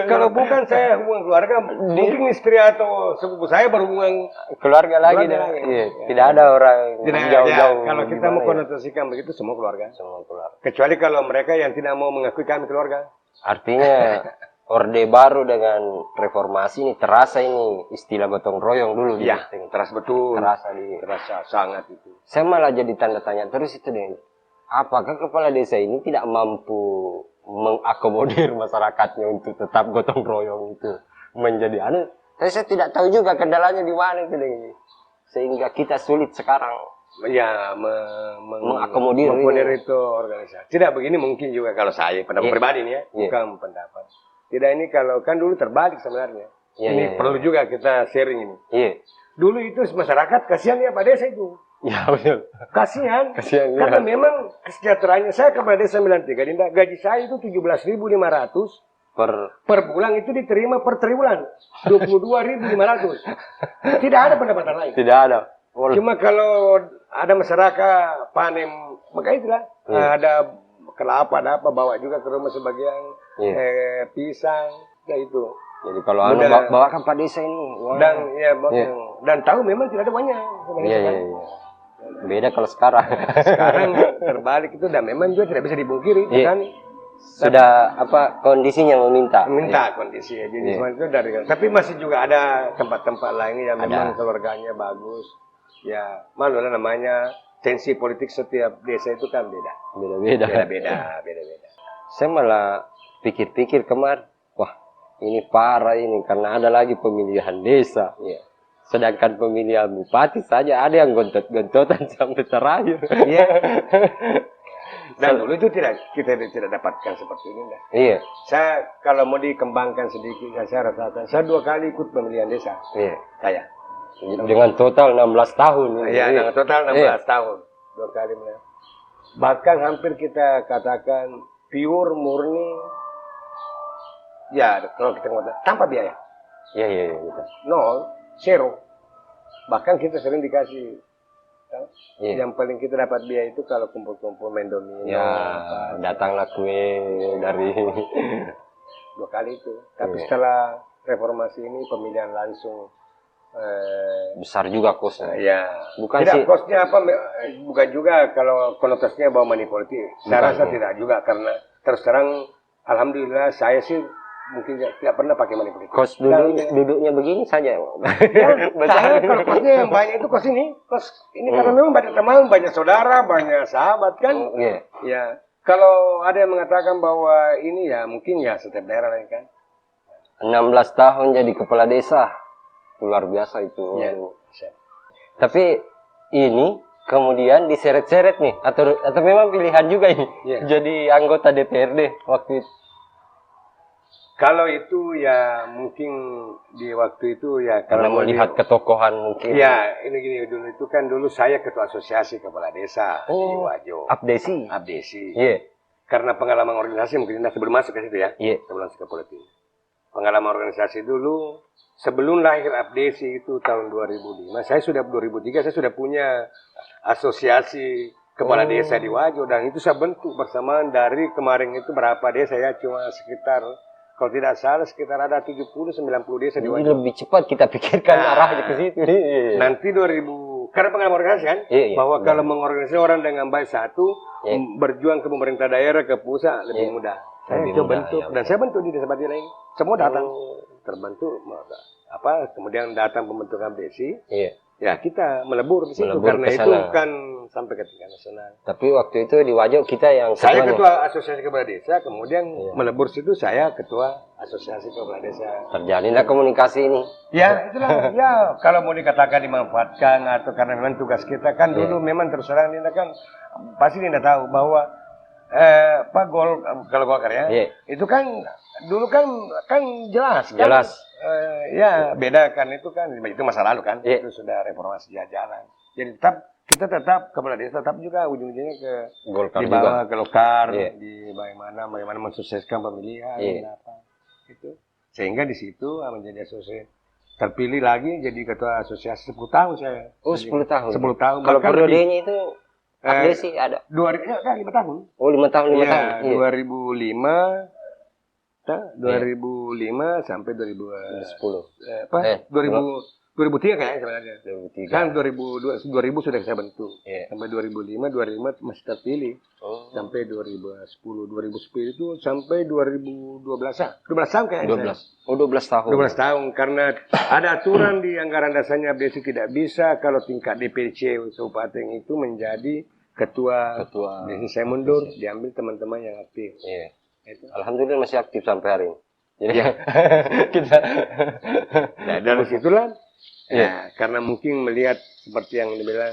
Kalau bukan saya hubungan keluarga, mungkin istri atau sepupu saya berhubungan Keluarga lagi. Keluarga dah. lagi. Iya. Tidak ada orang tidak jauh-jauh. ya, kalau kita gimana mau ya? konotasikan begitu semua keluarga. Semua keluarga. Kecuali kalau mereka yang tidak mau mengakui kami keluarga. Artinya Orde Baru dengan reformasi ini terasa ini istilah gotong royong dulu di Iya, Benteng. terasa betul. Terasa Sangat itu. Saya malah jadi tanda tanya terus itu deh. Apakah kepala desa ini tidak mampu mengakomodir masyarakatnya untuk tetap gotong royong itu menjadi anu? Tapi saya tidak tahu juga kendalanya di mana itu deh. Sehingga kita sulit sekarang Ya, mengakomodir itu organisasi. Tidak begini mungkin juga kalau saya pendapat Iya. pribadi nih ya, Iya. bukan pendapat. Tidak ini kalau kan dulu terbalik sebenarnya. Iya, Ini iya, perlu juga kita sharing ini. Iya. Dulu itu masyarakat kasihan ya Pak Desa itu. Ya betul. Kasihan. Kasihan, iya. Karena memang kesejahteraannya saya kepala desa 93 Dinda, gaji saya itu 17.500 per bulan itu diterima per triwulan 22.500. Tidak ada pendapatan lain. Tidak ada. Cuma kalau ada masyarakat panen, maka itulah ada kelapa, ada apa bawa juga ke rumah sebagian pisang, ya itu. Jadi kalau anu bawakan Pak Desa ini. Wah. Dan tahu memang tidak ada banyak. Iya. Beda kalau sekarang. Sekarang terbalik itu dan memang juga tidak bisa dibungkiri itu kan. Sudah kondisinya meminta. Kondisi ya. Jadi semua itu dari. Tapi masih juga ada tempat-tempat lain yang memang keluarganya bagus. Ya, malu lah namanya tensi politik setiap desa itu kan beda. Beda-beda. Saya malah pikir-pikir kemarin, wah ini parah ini karena ada lagi pemilihan desa. Sedangkan pemilihan bupati saja ada yang gontot-gontotan sampai terakhir. Iya. Dan dulu itu kita tidak dapatkan seperti ini. Iya. Saya kalau mau dikembangkan sedikit, saya rasakan. Saya 2 kali ikut pemilihan desa. Iya. Saya. Dengan total 16 tahun. Iya, dengan total 16 tahun. 2 kali. Bahkan hampir kita katakan pure, murni. Ya, kalau kita ngomong tanpa biaya. Iya. Betul. Nol, zero. Bahkan kita sering dikasih. Iya. Yang paling kita dapat biaya itu kalau kumpul-kumpul main domino. Ya, datanglah kue dari 2 kali itu. Tapi setelah reformasi ini pemilihan langsung besar juga kosnya. ya. Bukan Tidak sih. kosnya apa? Bukan juga kalau konotasinya bawa money politik. Saya rasa tidak juga karena terus terang, alhamdulillah saya sih mungkin tidak pernah pakai money politik. Kos duduknya begini saja. Ya, saya kalau kosnya yang banyak itu kos ini karena memang banyak teman, banyak saudara, banyak sahabat kan. Ya, kalau ada yang mengatakan bahwa ini ya mungkin ya setiap daerah lain kan. 16 tahun jadi kepala desa, luar biasa itu. Ya. Tapi ini kemudian diseret-seret nih, atau memang pilihan juga ini jadi anggota DPRD waktu itu. Kalau itu ya mungkin di waktu itu ya Karena melihat ketokohan mungkin. Ya, ini gini dulu saya ketua asosiasi kepala desa di Wajo. Abdesi. Iya. Karena pengalaman organisasi mungkin sebelum masuk ke situ ya. Iya. Sebelum masuk ke politik. Pengalaman organisasi dulu sebelum lahir Abdesi itu tahun 2005. Saya sudah 2003 saya sudah punya asosiasi kepala desa di Wajo dan itu saya bentuk bersamaan dari kemarin itu berapa desa ya cuma sekitar kalau tidak salah sekitar ada 70-90 desa di Wajo. Lebih cepat kita pikirkan arahnya ke situ. Nanti 2000 karena pengalaman organisasi kan bahwa kalau mengorganisasi orang dengan baik satu berjuang ke pemerintah daerah ke pusat lebih mudah. Saya coba bentuk dan saya bentuk di desa Badira ini. Semua datang terbentuk kemudian datang pembentukan desi. Ya kita melebur di situ karena itu kan sampai ke tingkat nasional. Tapi waktu itu di Wajo kita yang saya ketua asosiasi kepala desa, kemudian melebur situ saya ketua asosiasi kepala desa. Terjalinlah komunikasi ini. Ya itulah. Ya kalau mau dikatakan dimanfaatkan atau karena memang tugas kita kan dulu memang terus terang Dinda kan pasti Dinda tahu bahwa kalau Golkar ya itu kan dulu kan jelas kan. Jelas. Ya beda kan itu masa lalu kan itu sudah reformasi jalan. Jadi kita tetap kepala desa tetap juga ujung-ujungnya ke Golkar dibawa juga. Ke Golkar di bagaimana mensukseskan pemilihan apa itu sehingga di situ menjadi asosiasi terpilih lagi jadi ketua asosiasi 10 tahun saya. 10 tahun. 10 tahun. Kalau periodenya itu Abdesi ada 5 tahun. 5 tahun. 2005 sampai 2010. 2003 kayaknya sebenarnya. 2003. Kan 2000 sudah saya bentuk. Sampai 2005 masih terpilih. Sampai 2010 itu sampai 2012 tahun kayaknya. 12 tahun. 12 tahun karena ada aturan di anggaran dasarnya Abdesi tidak bisa kalau tingkat DPC kabupaten itu menjadi ketua. Jadi saya mundur, diambil teman-teman yang aktif. Itu. Alhamdulillah masih aktif sampai hari ini. Jadi kita dari situlah karena mungkin melihat seperti yang dibilang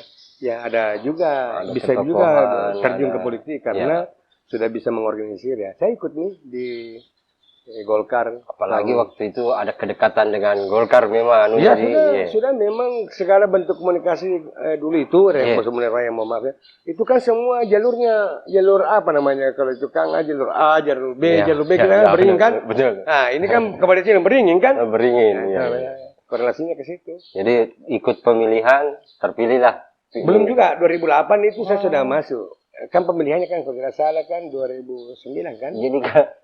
ada juga bisa juga terjun ke politik karena sudah bisa mengorganisir ya. Saya ikut nih di Golkar. Apalagi waktu itu ada kedekatan dengan Golkar memang. Sudah memang segala bentuk komunikasi dulu itu yang mau maaf ya. Itu kan semua jalur apa namanya kalau itu Kang jalur A, jalur B, kita beringin kan. Betul. Nah, ini kan kepada yang beringin kan? Beringin. Korelasinya ke situ. Jadi ikut pemilihan terpilihlah. Belum juga 2008 itu saya sudah masuk. Kan pemilihannya kan kalau tidak salah kan 2009 kan.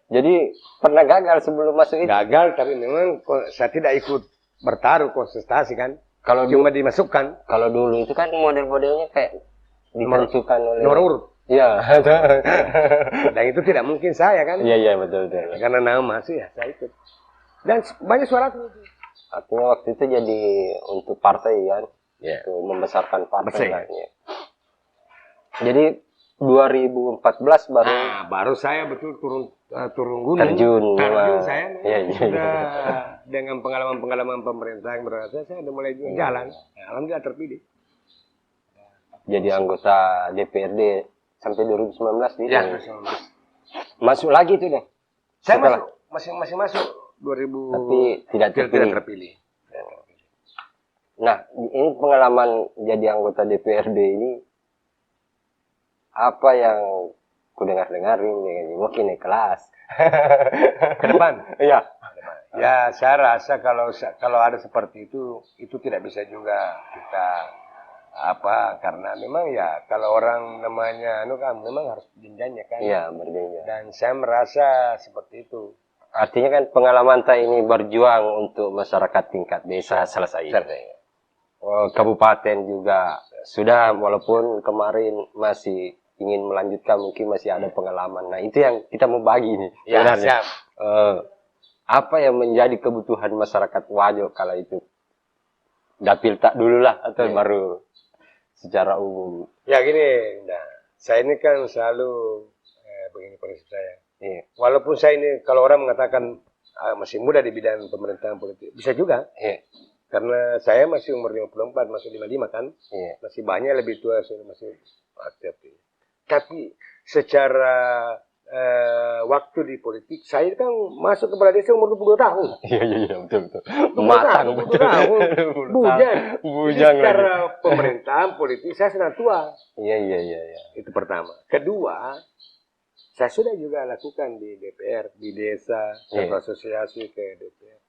Jadi pernah gagal sebelum masuk itu. Gagal tapi memang saya tidak ikut bertaruh kontestasi kan. Kalau cuma dimasukkan. Kalau dulu itu kan model-modelnya kayak ditentukan oleh nomor urut. Iya. Dan itu tidak mungkin saya kan. Iya betul. Karena nama masih ya saya ikut. Dan banyak suara itu. Artinya waktu itu jadi untuk partai kan. Untuk membesarkan partai kan. Jadi 2014 baru saya betul turun gunung. Terjun saya. Sudah dengan pengalaman pemerintah yang berasa saya sudah mulai jalan. Alhamdulillah terpilih. Jadi anggota DPRD sampai 2019 nih. Ya, masuk lagi tuh deh. Saya masih masuk 2000 tapi tidak terpilih. Nah, ini pengalaman jadi anggota DPRD ini apa yang ku dengar-dengarin mungkin naik kelas ke depan. Iya. Ya, saya rasa kalau ada seperti itu tidak bisa juga kita karena memang ya kalau orang namanya kan memang harus jenjangnya kan. Iya, berjenjang. Dan saya merasa seperti itu. Artinya kan pengalaman ini berjuang untuk masyarakat tingkat desa selesai. Kabupaten juga sudah walaupun kemarin masih ingin melanjutkan mungkin masih ada pengalaman. Nah itu yang kita mau bagi nih sebenarnya. apa yang menjadi kebutuhan masyarakat Wajo kala itu? Dapil tak dulu lah atau baru secara umum? Ya gini, nah, saya ini kan selalu begini prinsip saya. Iya. Walaupun saya ini kalau orang mengatakan masih muda di bidang pemerintahan politik, bisa juga. Iya. Karena saya masih umur 54, masuk 55 kan. Iya. Masih banyak lebih tua, saya masih aktif. Tapi secara waktu di politik, saya kan masuk kepala desa umur 22 tahun. Iya, betul. 22 Matang, betul. Bujang. Bujang Jadi secara pemerintahan politik, saya sudah tua. Iya. Itu pertama. Kedua, saya sudah juga lakukan di DPR, di desa, asosiasi ke DPR.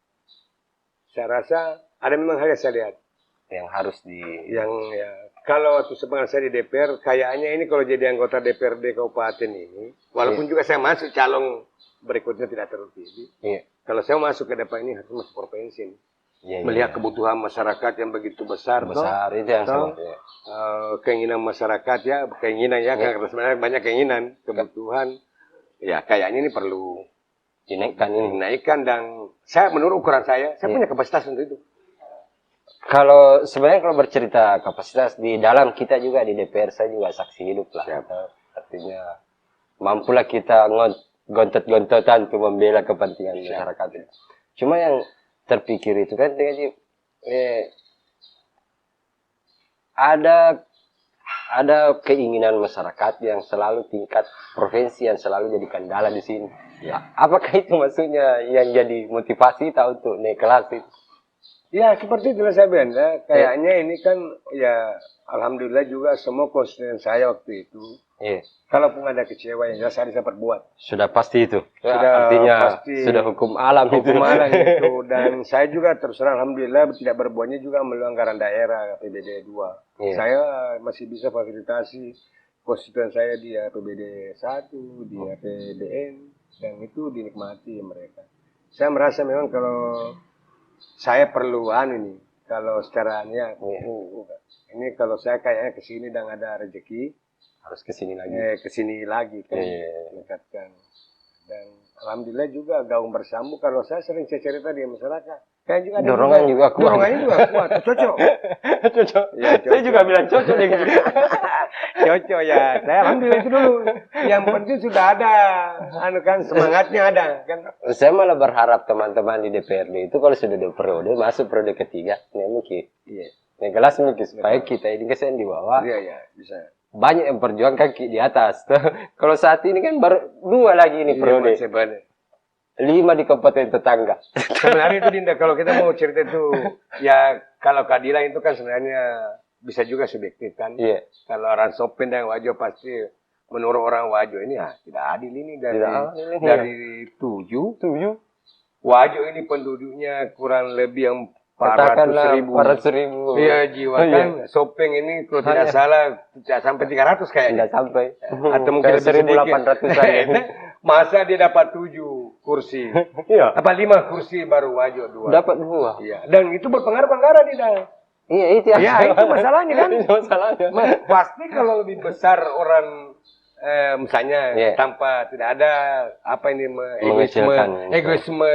Saya rasa ada memang hal yang saya lihat. Yang harus Kalau waktu sebenarnya saya di DPR, kayaknya ini kalau jadi anggota DPRD Kabupaten ini, walaupun juga saya masuk calon berikutnya tidak terpilih. Iya. Kalau saya masuk ke depan ini harus masuk provinsi. Melihat kebutuhan masyarakat yang begitu besar. Itu yang sangat. Keinginan masyarakat karena sebenarnya banyak keinginan, kebutuhan. Ya kayaknya ini perlu dinaikkan dan saya menurut ukuran saya punya kapasitas untuk itu. Kalau bercerita kapasitas di dalam kita juga di DPR, saya juga saksi hidup lah. Artinya mampulah kita gontot-gontotan untuk membela kepentingan masyarakat. Cuma yang terpikir itu kan ada keinginan masyarakat yang selalu tingkat provinsi yang selalu jadi kendala di sini. Ya. Apakah itu maksudnya yang jadi motivasi tahu untuk naik kelas itu? Ya seperti itulah saya bilang. Kayaknya ini kan ya alhamdulillah juga semua konstituen saya waktu itu. Kalaupun ada kecewa yang jelas saya bisa perbuat. Sudah pasti itu. Artinya sudah hukum alam itu. Dan saya juga terus terang alhamdulillah tidak berbuatnya juga melalui anggaran daerah APBD 2. Saya masih bisa fasilitasi konstituen saya di APBD 1, di APBN dan itu dinikmati mereka. Saya merasa memang kalau saya perlu ini kalau secara ini kalau saya kayaknya kesini dan ada rezeki harus kesini lagi kan meningkatkan dan alhamdulillah juga gaung bersambung kalau saya sering cerita di masyarakat kan juga dorongannya juga kuat cocok ya, saya juga bilang cocok cocok ya saya alhamdulillah itu dulu yang penting sudah ada semangatnya ada kan. Saya malah berharap teman-teman di DPRD itu kalau sudah 2 periode masuk periode ketiga mungkin kelas mungkin supaya kita ini kesan di bawah bisa banyak yang perjuang kaki di atas. Kalau saat ini kan baru 2 lagi ini periode. 5 di kabupaten tetangga. Sebenarnya itu Dinda, kalau kita mau cerita itu, ya kalau keadilan itu kan sebenarnya bisa juga subjektif kan. Kalau orang Sopen dan Wajo pasti menurut orang Wajo ini tidak adil ini dari 7. Wajo ini penduduknya kurang lebih yang 400.000. Iya jiwa kan. Sopeng ini kalau tidak salah tidak sampai 300 kayaknya. Tidak sampai. Atau mungkin 1.800 saja. Masa dia dapat 7 kursi? Apa 5 kursi baru Wajo 2? Dapat 2. Iya. Dan itu berpengaruh anggaran tidak? Iya itu. Itu masalahnya kan. Itu masalahnya. Pasti kalau lebih besar orang misalnya tanpa tidak ada egoisme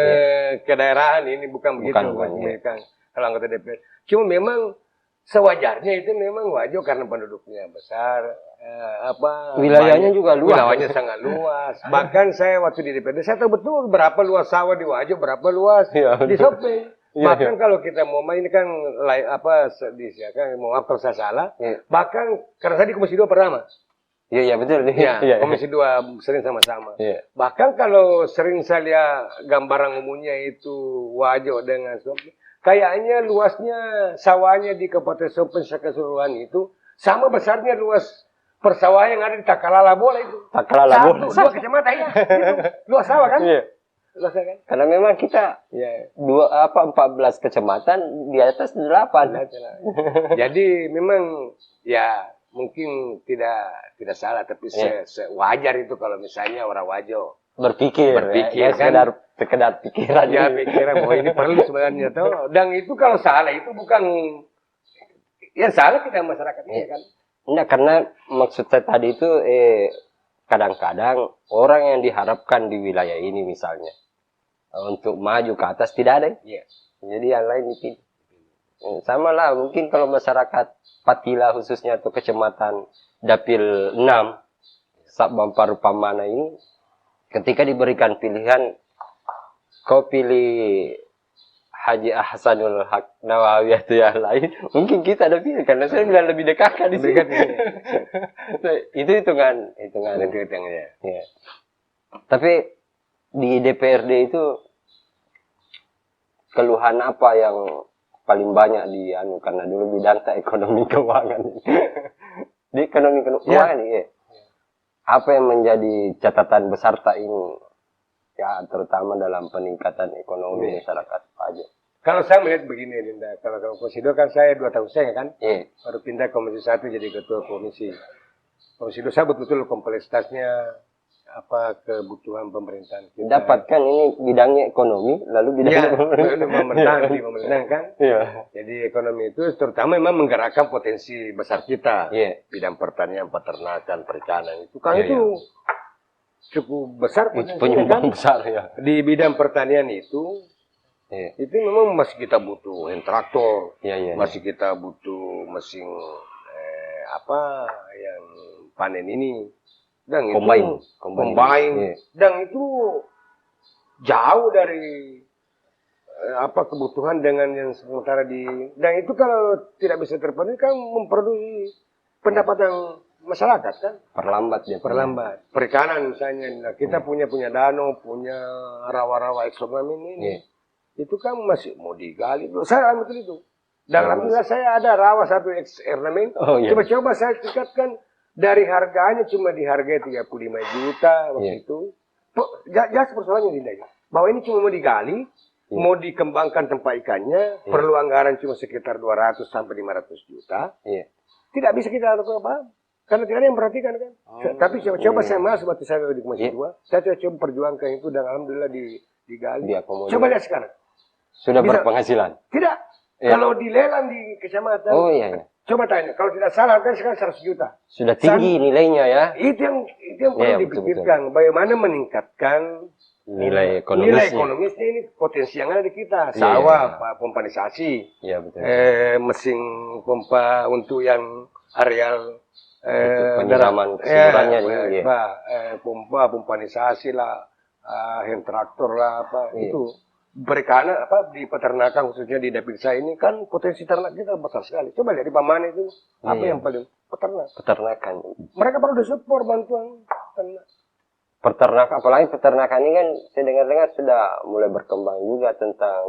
kedaerahan ini bukan begitu kalau anggota DPR. Cuma memang sewajarnya itu memang Wajo karena penduduknya besar wilayahnya juga luas. Wilayahnya sangat luas. Bahkan saya waktu di DPRD saya tahu betul berapa luas sawah di Wajo, berapa luas di Sopeng. Bahkan kalau kita mau main ini kan maaf kalau saya salah. Bahkan karena saya di Komisi 2 pertama. Iya betul. Komisi 2 sering sama-sama. Bahkan kalau sering saya lihat gambaran umumnya itu Wajo dengan Sopeng, kayaknya luasnya sawahnya di Kabupaten Sopeng secara keseluruhan itu sama besarnya luas persawahan yang ada di Takalala Bola itu. Takalala Bola. 2 kecamatan ya. Itu luas sawah kan? Luas kan? Karena memang kita 14 kecamatan di atas 8. Jadi memang mungkin tidak salah tapi sewajar itu kalau misalnya orang Wajo berpikir kan? sekedar pikiran pikiran bahwa ini perlu sebenarnya dan itu kalau salah itu bukan yang salah kita masyarakat ini kan enggak karena maksud saya tadi itu kadang-kadang orang yang diharapkan di wilayah ini misalnya untuk maju ke atas tidak ada. Iya. Jadi yang lain dipilih. Sama lah, mungkin kalau masyarakat Patila khususnya atau kecamatan Dapil 6, Sabang Parupamana ini, ketika diberikan pilihan, kau pilih Haji Ahsanul Haq Nawawi atau yang lain, mungkin kita ada pilih karena saya bilang lebih dekat kan di sini. Itu hitungan ya. Ya. Tapi di DPRD itu keluhan apa yang paling banyak karena dulu bidang ekonomi keuangan. Di ekonomi keuangan ya. Apa yang menjadi catatan besar ini? Ya, terutama dalam peningkatan ekonomi masyarakat pajak. Kalau saya melihat begini, Linda. Kalau Komisi 2 kan saya 2 tahun setengah kan? Iya. Baru pindah Komisi 1 jadi ketua komisi. Komisi 2 saya betul-betul kompleksitasnya apa kebutuhan pemerintahan kita. Dapatkan ini bidangnya ekonomi, lalu bidangnya pemerintahan kan? Iya. Jadi ekonomi itu terutama memang menggerakkan potensi besar kita. Iya. Bidang pertanian, peternakan, perikanan itu kan itu cukup besar penyumbang besar ya. Di bidang pertanian itu itu memang masih kita butuh hand traktor, masih kita butuh mesin apa yang panen ini, dan combine, dan itu jauh dari apa kebutuhan dengan yang sementara dan itu kalau tidak bisa terpenuhi kan memproduksi pendapatan masyarakat kan perlambat. Perikanan misalnya kita punya danau, punya rawa-rawa eksonomi ini itu kan masih mau digali. Saya ambil itu dan alhamdulillah saya ada rawa satu ornamen. Coba saya tingkatkan dari harganya cuma dihargai 35 juta waktu itu. Jelas persoalannya Dinda, bahwa ini cuma mau digali, mau dikembangkan tempat ikannya, perlu anggaran cuma sekitar 200 sampai 500 juta. Tidak bisa kita lakukan apa, karena tidak ada yang memperhatikan kan. Tapi coba saya masuk waktu saya di Komisi 2, saya coba perjuangkan itu dan alhamdulillah digali. Coba lihat sekarang. Sudah berpenghasilan? Tidak. Kalau dilelang di kecamatan, coba tanya, kalau tidak salah kan sekarang 100 juta. Sudah tinggi nilainya ya. Itu yang perlu dipikirkan. Bagaimana meningkatkan nilai ekonomisnya ini potensi yang ada di kita. Sawah, pompanisasi, mesin pompa untuk yang areal penyiraman keseluruhannya pompa, pompanisasi lah, hand traktor lah, itu. Perikanan di peternakan khususnya di dapil saya ini kan potensi ternak kita besar sekali. Coba lihat di Paman itu apa yang paling peternakan. Mereka perlu disupport bantuan ternak. Peternakan, apalagi peternakan ini kan saya dengar-dengar sudah mulai berkembang juga tentang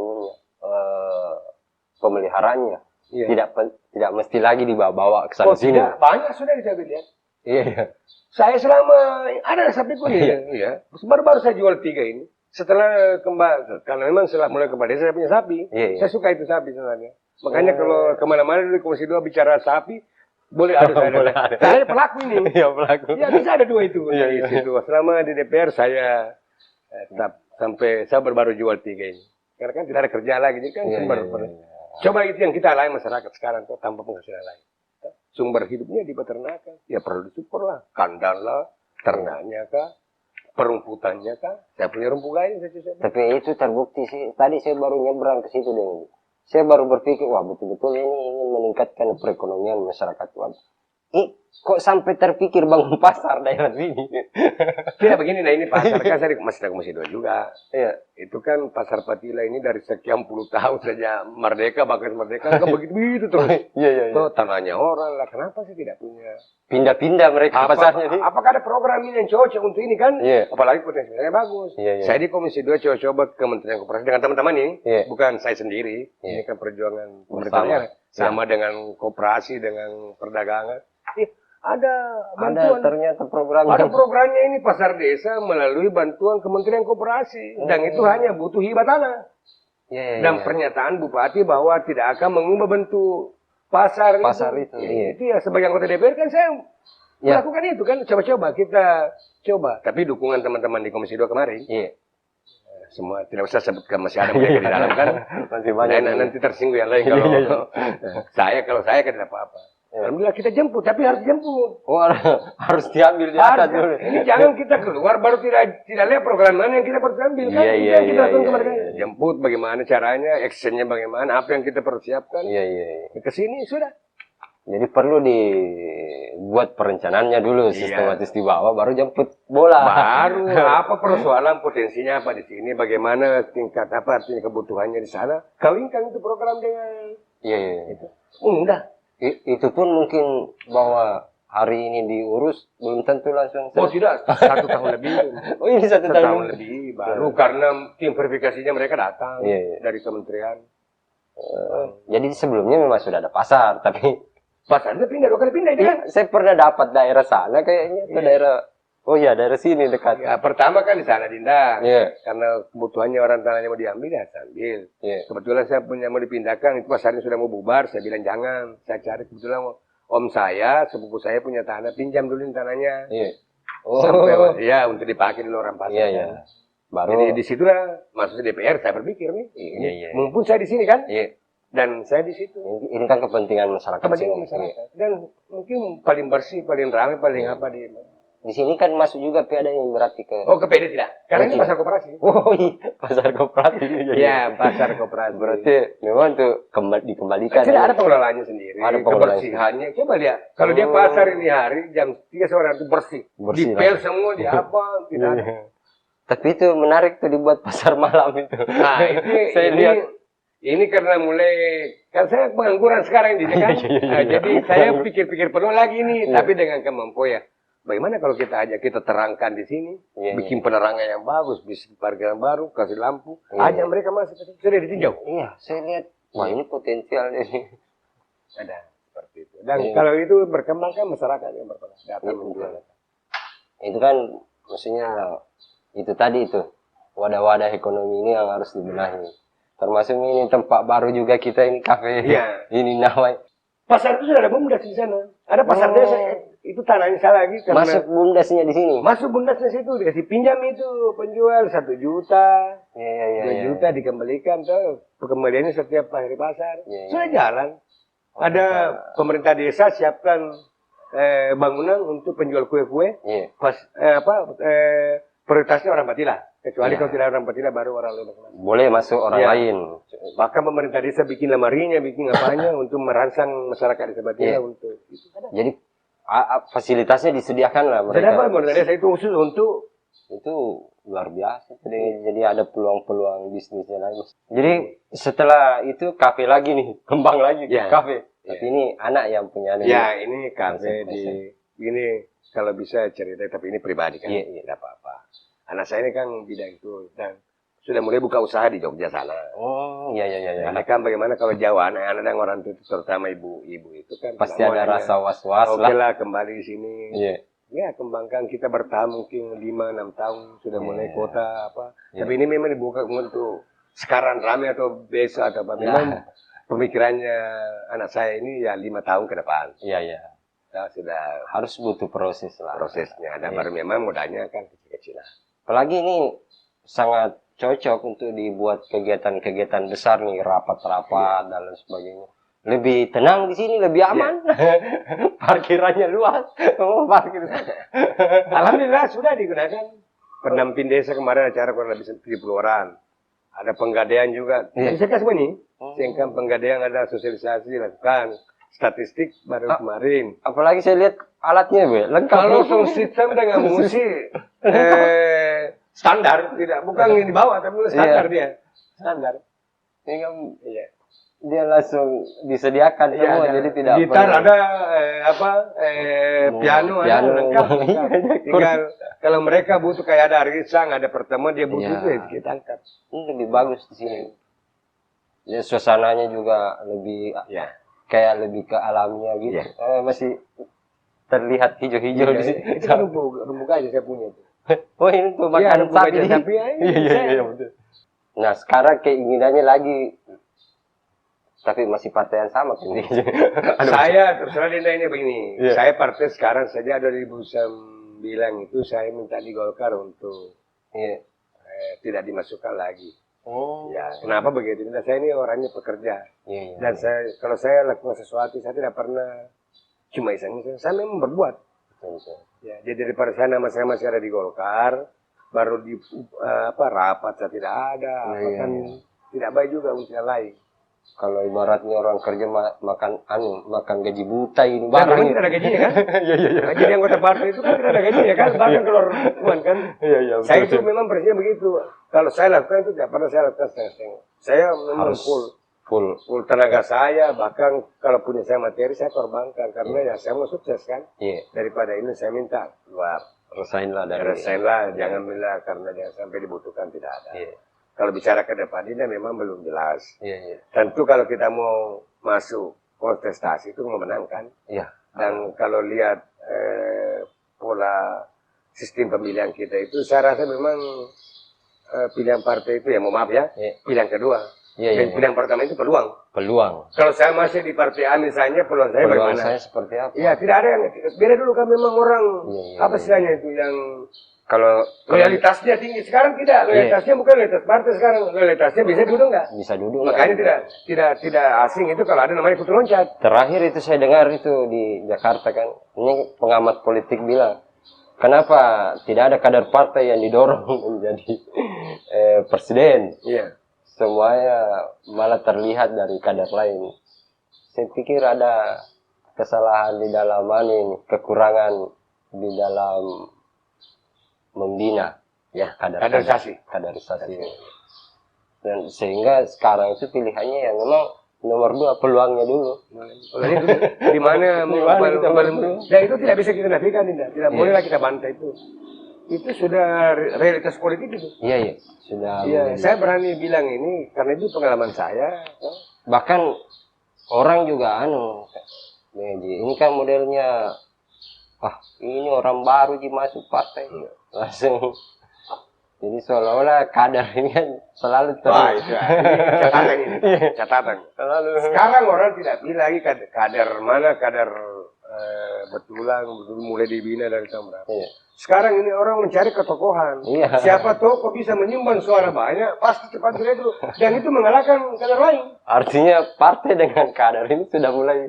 pemeliharaannya. Tidak mesti lagi dibawa ke sana sini. Banyak sudah kita lihat. Iya. Saya selama ada sapi kuning baru-baru saya jual 3 ini. Setelah karena memang setelah mulai ke desa saya punya sapi, saya suka itu sapi sebenarnya. Makanya kalau kemana-mana di Komisi 2 bicara sapi, boleh ada saya. Saya pelaku ini. Pelaku. Ya bisa ada 2 itu. Selama di DPR saya tetap sampai saya baru jual 3 ini. Karena kan tidak ada kerja lagi, jadi kan coba itu yang kita alami masyarakat sekarang tuh tanpa penghasilan lain. Sumber hidupnya di peternakan, ya perlu disupport lah, kandang lah, ternaknya kah, perumputannya kan, saya punya rumput lain. Tapi itu terbukti sih. Tadi saya baru nyebrang ke situ deh. Saya baru berpikir, wah betul-betul ini ingin meningkatkan perekonomian masyarakat. Kok sampai terpikir bangun pasar daerah sini? Tidak begini, nah ini pasar kan saya masih Komisi 2 juga. Itu kan pasar Patila ini dari sekian puluh tahun saja merdeka, bahkan merdeka kan begitu terus. Tuh tanahnya orang lah, kenapa sih tidak punya? Pindah-pindah mereka pasarnya sih. Apakah ada program ini yang cocok untuk ini kan? Apalagi potensinya bagus. Saya di Komisi 2 coba Kementerian Koperasi dengan teman-teman ini, bukan saya sendiri. Ini kan perjuangan pemerintahnya sama dengan koperasi, dengan perdagangan. Ada bantuan. Ternyata programnya. Ada programnya ini pasar desa melalui bantuan Kementerian Koperasi. Dan itu hanya butuh hibah tanah. Dan pernyataan Bupati bahwa tidak akan mengubah bentuk pasar itu. Itu ya sebagai anggota DPR kan saya melakukan itu kan. Coba-coba kita coba. Tapi dukungan teman-teman di Komisi 2 kemarin. Semua tidak usah sebutkan, masih ada mereka di dalam kan. Masih banyak. Nanti tersinggung yang lain kalau saya kan tidak apa-apa. Alhamdulillah kita jemput, tapi harus jemput. Oh, harus diambil di atas Harus, dulu. ini jangan kita keluar baru tidak lihat program mana yang kita perlu ambil kan? Iya, Kita langsung ke mereka. iya. Jemput bagaimana caranya, actionnya bagaimana, apa yang kita persiapkan. Iya. Ke sini sudah. Jadi perlu dibuat perencanaannya dulu, Iya. sistematis di bawah, baru jemput bola. Baru apa persoalan potensinya apa di sini, bagaimana tingkat apa artinya kebutuhannya di sana. Kawinkan itu program dengan Iya. itu. Udah. Itu pun mungkin bahwa hari ini diurus belum tentu langsung. Oh tidak, 1 tahun lebih. Oh ini 1 1 tahun. tahun lebih baru karena tim verifikasinya mereka datang Iya. dari kementerian. Jadi sebelumnya memang sudah ada pasar, tapi Pasar itu pindah 2 kali pindah itu kan. saya pernah dapat daerah sana kayaknya ke daerah. Oh iya, daerah sini dekat. Ya, pertama kan di sana Dinda. Iya. Karena kebutuhannya orang tanahnya mau diambil ya saya ambil. Iya. Kebetulan saya punya mau dipindahkan, itu pasarnya sudah mau bubar, saya bilang jangan. Saya cari kebetulan om saya, sepupu saya punya tanah, pinjam dulu tanahnya. Iya. Sampai, ya untuk dipakai dulu orang pasar. Iya. Baru. Jadi di situlah maksudnya DPR saya berpikir nih. Iya. Mumpun saya di sini kan, Iya. dan saya di situ. Ini kan kepentingan masyarakat. Kepentingan sini. masyarakat. Dan mungkin paling bersih, paling ramai, paling apa di. Di sini kan masuk juga ada yang berarti ke. Oh ke PD tidak? Karena ini pasar koperasi. Oh iya, pasar kooperatif. Iya, pasar koperasi. Berarti memang tuh dikembalikan. Tidak ada pengelolaannya sendiri. Ada pengelolaannya kebersihannya. Coba lihat. Kalau dia pasar ini hari jam 3 sore itu bersih. Bersih Dipel semua, di apa, tidak ada. Tapi itu menarik tuh dibuat pasar malam itu. Nah, Saya lihat. Ini karena mulai kan saya pengangguran sekarang di kan. Nah, jadi saya pikir-pikir penuh lagi nih, tapi dengan kemampuan ya. Bagaimana kalau kita ajak kita terangkan di sini, bikin penerangan yang bagus, bikin parkiran baru, kasih lampu, ajak mereka masuk ke sini. Sudah ditinjau. Iya, saya lihat. Wah ini potensial ini. Ada seperti itu. Dan kalau itu berkembang kan masyarakat yang berkembang. Datang menjual. Itu kan maksudnya itu tadi itu wadah-wadah ekonomi ini yang harus dibenahi. Termasuk ini tempat baru juga kita ini kafe. Iya. Ini namanya. Pasar itu sudah ada bumdes di sana. Ada pasar desa. Itu tanahnya saya lagi. Karena Masuk bumdesnya di sini. masuk bumdesnya situ. Dikasih pinjam itu penjual 1 juta. Iya. 2 juta dikembalikan. Tuh. Perkembaliannya setiap hari pasar. Iya. Sudah jalan. Ada pemerintah desa siapkan bangunan untuk penjual kue-kue. Iya. Prioritasnya orang Batila. Kecuali kalau tidak orang Batila baru orang lain. Boleh masuk orang Iya. lain. Bahkan pemerintah desa bikin lemarinya, bikin apanya untuk merangsang masyarakat desa Batila Iya. untuk itu. Jadi fasilitasnya disediakan lah mereka. Kenapa pemerintah desa itu khusus untuk Itu luar biasa. Jadi ada peluang-peluang bisnisnya lagi. Jadi setelah itu kafe lagi nih, kembang lagi Iya. kafe. Iya. Tapi ini anak yang punya nih. ya ini kafe Konsep. di ini kalau bisa cerita tapi ini pribadi kan. Iya. Tidak apa-apa. Anak saya ini kan bidang itu dan sudah mulai buka usaha di Jogja sana. Oh, iya. Karena kan bagaimana kalau Jawa anak-anak dan orang tua terutama ibu-ibu itu kan Pasti tidak mau ada anaknya, rasa was-was oke lah. lah kembali di sini. Iya. Ya kembangkan kita bertahan mungkin 5-6 tahun sudah mulai Iya. kota apa. Iya. Tapi ini memang dibuka untuk sekarang ramai atau besok atau apa. Memang pemikirannya anak saya ini ya 5 tahun ke depan. Iya. Kita sudah Harus butuh proses lah. prosesnya. Dan Iya. baru memang modalnya kan kecil-kecilan. Apalagi ini sangat cocok untuk dibuat kegiatan-kegiatan besar nih, rapat-rapat dan lain sebagainya. Lebih tenang di sini, lebih aman. Parkirannya luas. Oh, parkir. Alhamdulillah sudah digunakan. Pendamping desa kemarin acara kurang lebih 70 orang. Ada penggadaian juga. Iya. Bisa kasih ini. Sehingga penggadaian ada sosialisasi dilakukan. Statistik baru kemarin. Apalagi saya lihat alatnya, Bu. Lengkap. Kalau sound system dengan musik standar, tidak bukan yang di bawah tapi standar dia. Standar. Ini kan Iya. dia langsung disediakan semua, ada jadi tidak gitar perlu- ada piano ada piano. lengkap. Iya, Tinggal kalau mereka butuh kayak ada arisan, ada pertemuan dia butuh Iya. itu ya kita angkat. Ini lebih bagus di sini. Ya, suasananya juga lebih Ya. kayak lebih ke alamnya gitu. Iya. Masih terlihat hijau-hijau di sini. Itu kan rumput aja saya punya itu. Oh ini tuh Iya, makan rumput sapi. aja sapi ya. Iya betul. Nah sekarang keinginannya lagi, tapi masih partai yang sama kan? Saya terserah Linda ini begini. Iya. Saya partai sekarang saja 2009 itu saya minta di Golkar untuk Iya. tidak dimasukkan lagi. Oh. Ya, kenapa begitu? Nah, saya ini orangnya pekerja. Iya. Dan kalau saya lakukan sesuatu, saya tidak pernah cuma iseng-iseng. Saya memang berbuat. Ya, jadi daripada saya nama saya masih ada di Golkar, baru di rapat saya tidak ada, tidak baik juga untuk yang lain. Kalau ibaratnya orang kerja makan gaji buta ini Barang barang tidak ada gajinya kan? Gaji yang anggota partai itu kan tidak ada gajinya kan? Bahkan keluar uang kan? Saya itu memang presiden begitu. Kalau saya lakukan itu tidak pernah saya lakukan setengah-setengah. Saya memang full tenaga saya, bahkan kalau punya saya materi saya korbankan karena ya saya mau sukses kan. Daripada ini saya minta keluar. Resign lah, jangan bilang karena jangan sampai dibutuhkan, tidak ada. Kalau bicara ke depan ini memang belum jelas. Tentu kalau kita mau masuk kontestasi itu memenangkan. Dan kalau lihat pola sistem pemilihan kita itu, saya rasa memang pilihan partai itu ya, mohon maaf ya, pilihan kedua. Pilihan pertama itu peluang. Kalau saya masih di partai A misalnya, peluang saya bagaimana? Saya seperti apa? Iya, tidak ada yang beda dulu kan memang orang apa istilahnya itu yang kalau loyalitasnya tinggi. Sekarang tidak, loyalitasnya bukan loyalitas partai sekarang, loyalitasnya bisa duduk nggak? Bisa duduk. Makanya tidak asing itu kalau ada namanya kutu loncat. Terakhir itu saya dengar itu di Jakarta kan, ini pengamat politik bilang, kenapa tidak ada kader partai yang didorong menjadi presiden? Semuanya malah terlihat dari kader lain. Saya pikir ada kesalahan di dalam ini, kekurangan di dalam membina kaderisasi. Dan sehingga sekarang itu pilihannya yang memang nomor 2 peluangnya dulu. Di mana dan itu tidak bisa kita nafikan, tidak bolehlah kita bantai itu. Itu sudah realitas politik itu. Sudah. Saya berani bilang ini karena itu pengalaman saya. Bahkan orang juga ini kan modelnya, ini orang baru masuk partai, langsung. Jadi seolah-olah kader ini kan selalu catatan. Sekarang orang tidak pilih lagi kader mana, kader betulan mulai dibina dari tahun berapa. Sekarang ini orang mencari ketokohan. Siapa tokoh bisa menyumbang suara banyak, pasti cepat itu. Dan itu mengalahkan kader lain. Artinya partai dengan kader ini sudah mulai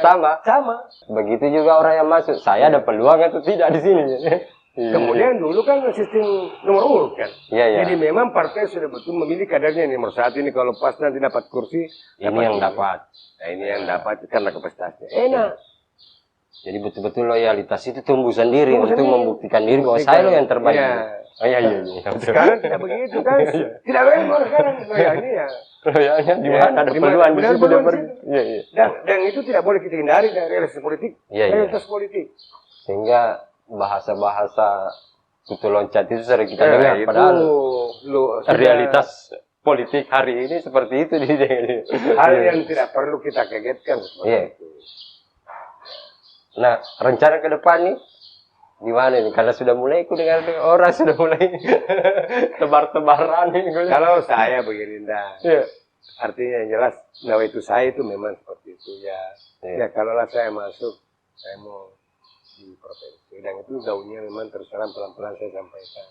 sama. Begitu juga orang yang masuk. Saya ada peluang atau tidak di sini. Kemudian dulu kan sistem nomor urut kan. Jadi memang partai sudah betul memilih kadernya nomor 1 ini. Kalau pas nanti dapat kursi, ini yang dapat. Nah, ini yang dapat karena kapasitasnya. Enak. Jadi betul-betul loyalitas itu tumbuh sendiri untuk membuktikan diri bahwa saya lo yang terbaik. Sekarang tidak begitu kan? Tidak loyal sekarang. Loyalnya di mana ada peluang di situ. Dan itu tidak boleh kita hindari dari realitas politik. Realitas politik. Sehingga bahasa-bahasa kutu loncat itu sering kita dengar. Padahal realitas politik hari ini seperti itu. Hal yang tidak perlu kita kagetkan seperti itu. Nah, rencana ke depan nih gimana nih? Karena sudah mulai dengar orang sudah mulai tebar-tebaran nih. Kalau saya begini, artinya yang jelas, itu saya itu memang seperti itu ya. Kalaulah saya masuk, saya mau di provinsi dan itu daunnya memang terus terang pelan-pelan saya sampaikan.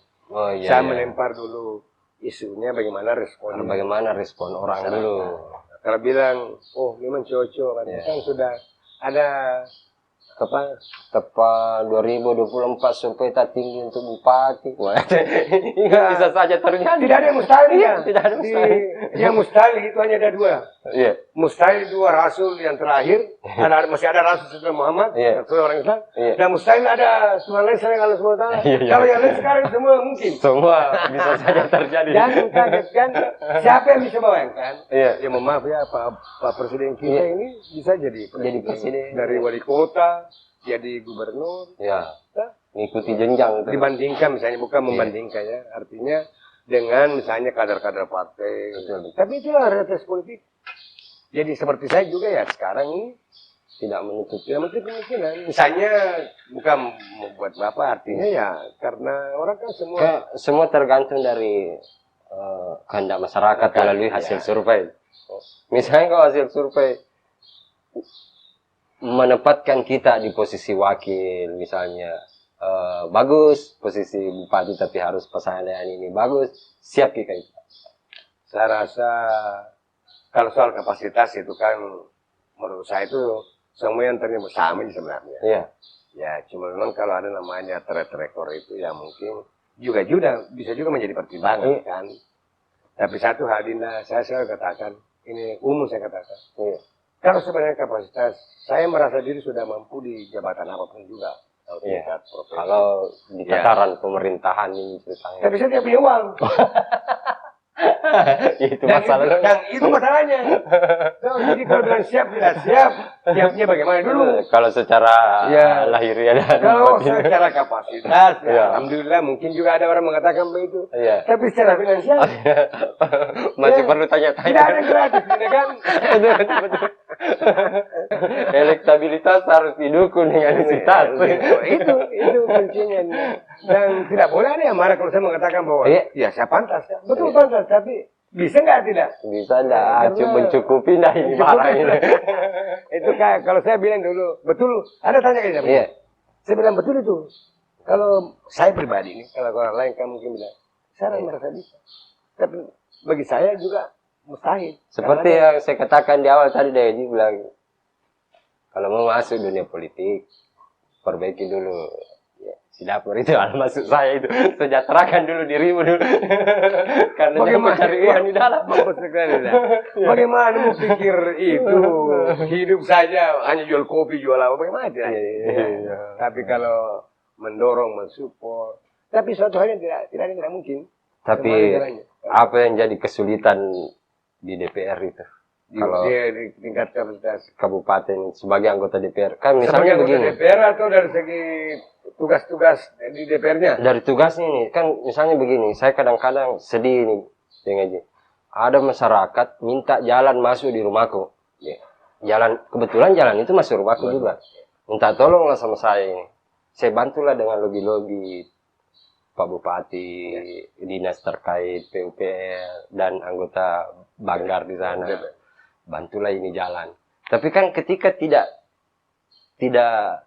Saya melempar dulu isunya, bagaimana respon orang dulu. Kalau bilang, memang cocok, kan sudah ada tepat 2024 supaya tak tinggi untuk bupati. Bisa saja terjadi. Tidak ada yang mustahil. Tidak ada mustahil. Yang mustahil itu hanya ada 2. Mustahil 2 rasul yang terakhir. Masih ada rasul setelah Muhammad, orang Islam. Dan mustahil ada Tuhan lain selain Allah SWT. Kalau yang lain sekarang semua mungkin. Semua bisa saja terjadi. Jangan kagetkan. Siapa yang bisa bayangkan? Ya maaf ya, Pak Presiden kita ini bisa jadi presiden. Dari wali kota, jadi gubernur, mengikuti jenjang itu. Dibandingkan misalnya, bukan membandingkan ya, artinya dengan misalnya kader-kader partai. Tapi itulah realitas politik. Jadi seperti saya juga ya sekarang ini tidak menutup kemungkinan. Misalnya bukan membuat bapak, artinya ya karena orang kan semua tergantung dari kehendak masyarakat melalui hasil survei. Misalnya kalau hasil survei menempatkan kita di posisi wakil, misalnya bagus, posisi bupati tapi harus pasangan ini bagus, siap kita itu. Saya rasa kalau soal kapasitas itu kan menurut saya itu semua yang ternyata sama sebenarnya. Iya. Ya, cuma memang kalau ada namanya track record itu ya mungkin juga bisa juga menjadi pertimbangan kan. Tapi satu hal Dinda, saya selalu katakan, ini umum saya katakan. Iya. Kalau sebenarnya kapasitas, saya merasa diri sudah mampu di jabatan apapun juga. Iya. Kalau di tataran pemerintahan ini ceritanya. Tapi saya tidak punya uang. Itu masalahnya. Dan itu masalahnya. Jadi kalau dengan siap tidak siap, siapnya bagaimana dulu? Kalau secara Ya. lahiriah dan Kalau batin. secara kapasitas, Ya. ya, alhamdulillah mungkin juga ada orang mengatakan begitu. Iya. Tapi secara finansial, Masih Ya. perlu tanya-tanya. tidak ada yang gratis, tidak kan? Betul. Elektabilitas harus didukung dengan isitas. itu kuncinya. Dan tidak boleh ada yang marah kalau saya mengatakan bahwa Iya. ya saya pantas. Ya. Betul pantas, tapi bisa nggak tidak? Bisa enggak Karena- mencukupi dah ini barang ini. Itu kayak kalau saya bilang dulu, betul, ada tanya ke saya. Iya. Saya bilang betul itu. Kalau saya pribadi ini, kalau orang lain kan mungkin bilang, saya merasa bisa. Tapi bagi saya juga mustahil. Seperti Karena yang saya katakan di awal tadi, Deji bilang, kalau mau masuk dunia politik, perbaiki dulu. Ya, si dapur itu hal masuk saya itu. Sejahterakan dulu dirimu dulu. Karena dia mencari uang di dalam. Bagus sekali, dah. Bagaimana mau pikir itu? Hidup saja hanya jual kopi, jual apa, bagaimana tidak? Iya. Tapi kalau mendorong, mensupport, tapi suatu hal yang tidak mungkin. Tapi Semuanya jalannya. apa yang jadi kesulitan di DPR itu? Kalau Dia di tingkat kapasitas. kabupaten sebagai anggota DPR, kan misalnya Sebagai begini. anggota DPR atau dari segi tugas-tugas di DPR-nya? Dari tugasnya nih, kan misalnya begini, saya kadang-kadang sedih nih, dengan ada masyarakat minta jalan masuk di rumahku. Iya. Jalan, kebetulan jalan itu masuk rumahku juga. Minta tolonglah sama saya ini. Saya bantulah dengan lobby-lobby Pak Bupati, dinas terkait, PUPR, dan anggota Banggar di sana. Bantulah ini jalan. Tapi kan ketika tidak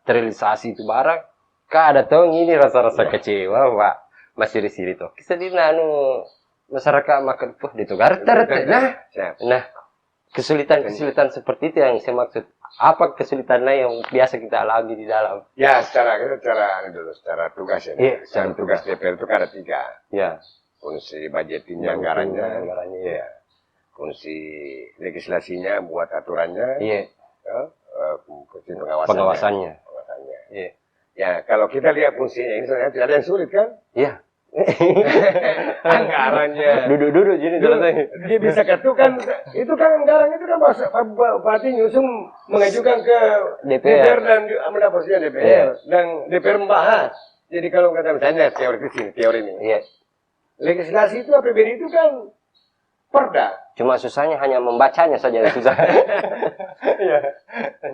terrealisasi itu barang, kan ada tahu ini rasa-rasa kecewa, Pak. Masih di sini tuh. Kesedih masyarakat makan di Togar. Nah, kesulitan seperti itu yang saya maksud. Apa kesulitan lain yang biasa kita alami di dalam? Ya, secara tugas ya. Iya, Secara tugas DPR itu kan ada 3. Ya, Fungsi budgetingnya, anggarannya, ya. Fungsi legislasinya, buat aturannya, iya, ya. Fungsi pengawasannya. pengawasannya. Iya, Ya, kalau kita lihat fungsinya ini sebenarnya tidak ada yang sulit kan? iya. Anggarannya. Duduk-duduk gini selesai. Dia bisa ketukan, itu kan anggaran itu kan Bupati nyusung mengajukan ke DPR. dan mendapat persetujuan DPR dan DPR membahas. Jadi kalau kata misalnya teori ini, Iya. legislasi itu APBD itu kan perda. Cuma susahnya hanya membacanya saja yang susah. Iya.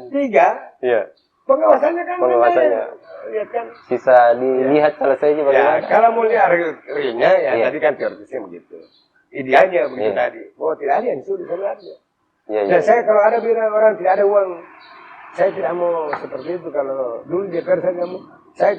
3, Iya. pengawasannya kan. Pengawasannya. Lihat kan. Sisa dilihat selesainya Ya, bagaimana. kalau mau lihat realnya ya Iya. tadi kan teoritisnya begitu. Idealnya begitu Iya. tadi. Bahwa tidak ada yang sulit sebenarnya. Iya, iya. Dan saya kalau ada bilang orang tidak ada uang, saya tidak mau seperti itu. Kalau dulu DPR saya tidak mau, saya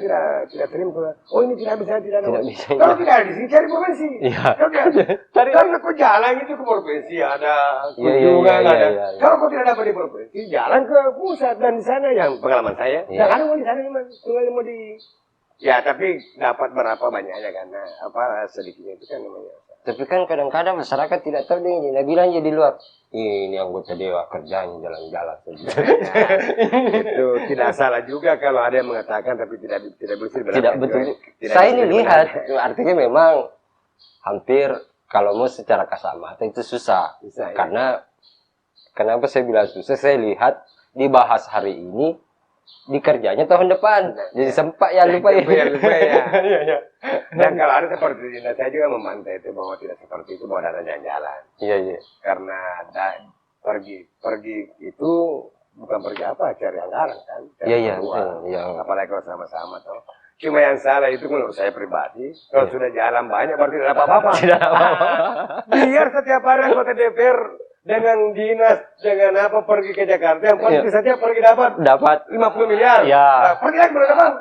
tidak terima. Oh ini tidak bisa, tidak ada Tidak uang. bisa. Kalau tidak ada di sini cari provinsi. Iya. Kalau tidak, karena kau jalan itu ke provinsi ada Iya, iya, kunjungan iya, ada. iya, iya. Kalau kau tidak dapat di provinsi, jalan ke pusat dan di sana yang pengalaman saya. Iya. Dan ada mau di sana memang, tinggal mau di. Ya tapi dapat berapa banyaknya karena apa sedikitnya itu kan namanya. Tapi kan kadang-kadang masyarakat tidak tahu deh ini. Nah bilang aja di luar. Ini anggota dewa kerjanya jalan-jalan saja. Itu tidak salah juga kalau ada yang mengatakan tapi tidak betul. Tidak betul. Saya ini lihat. Artinya memang hampir kalau mau secara kasar itu susah. Susah, ya. Karena kenapa saya bilang susah? Saya lihat dibahas hari ini, dikerjanya tahun depan. Jadi sempat ya lupa ya. Lupa ya. Iya, iya. Dan kalau ada seperti itu, saya juga memantau itu bahwa tidak seperti itu bahwa ada jalan-jalan. Iya, iya. Karena pergi itu bukan pergi apa cari anggaran kan. Cari Iya, iya, uang. betul. Iya. Apalagi kalau sama-sama toh. Cuma yang salah itu menurut saya pribadi, kalau sudah jalan banyak berarti tidak ada apa-apa. Tidak apa-apa. Biar setiap hari anggota DPR dengan dinas dengan apa pergi ke Jakarta, yang pasti setiap pergi dapat 50 miliar. Iya. Nah, pergi lagi baru dapat.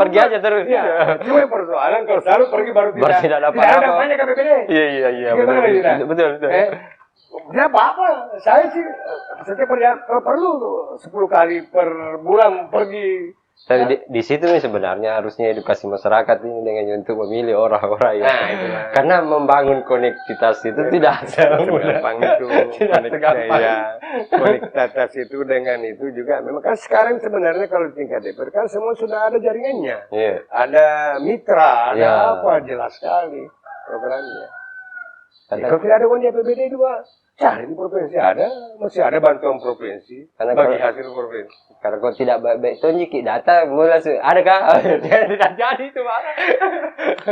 Pergi aja terus. Iya. Cuma yang persoalan kalau selalu pergi baru Baru tidak dapat apa-apa. ada banyak KPBD. Iya, iya, iya. Gimana, Betul, Dina? betul, betul. Tidak apa-apa. Saya sih setiap kalau perlu 10 kali per bulan pergi. Tapi di situ nih sebenarnya harusnya edukasi masyarakat ini dengan untuk memilih orang-orang yang karena membangun konektivitas itu tidak segampang itu. Konektivitas itu dengan itu juga memang kan sekarang sebenarnya kalau tingkat DPR kan semua sudah ada jaringannya. Ada mitra, ada apa jelas sekali programnya. Kalau tidak ada uang di APBD 2 cari di provinsi masih ada bantuan provinsi karena bagi hasil provinsi. Karena kalau tidak baik itu nyiki data mulai ada kah? Tidak jadi itu mana?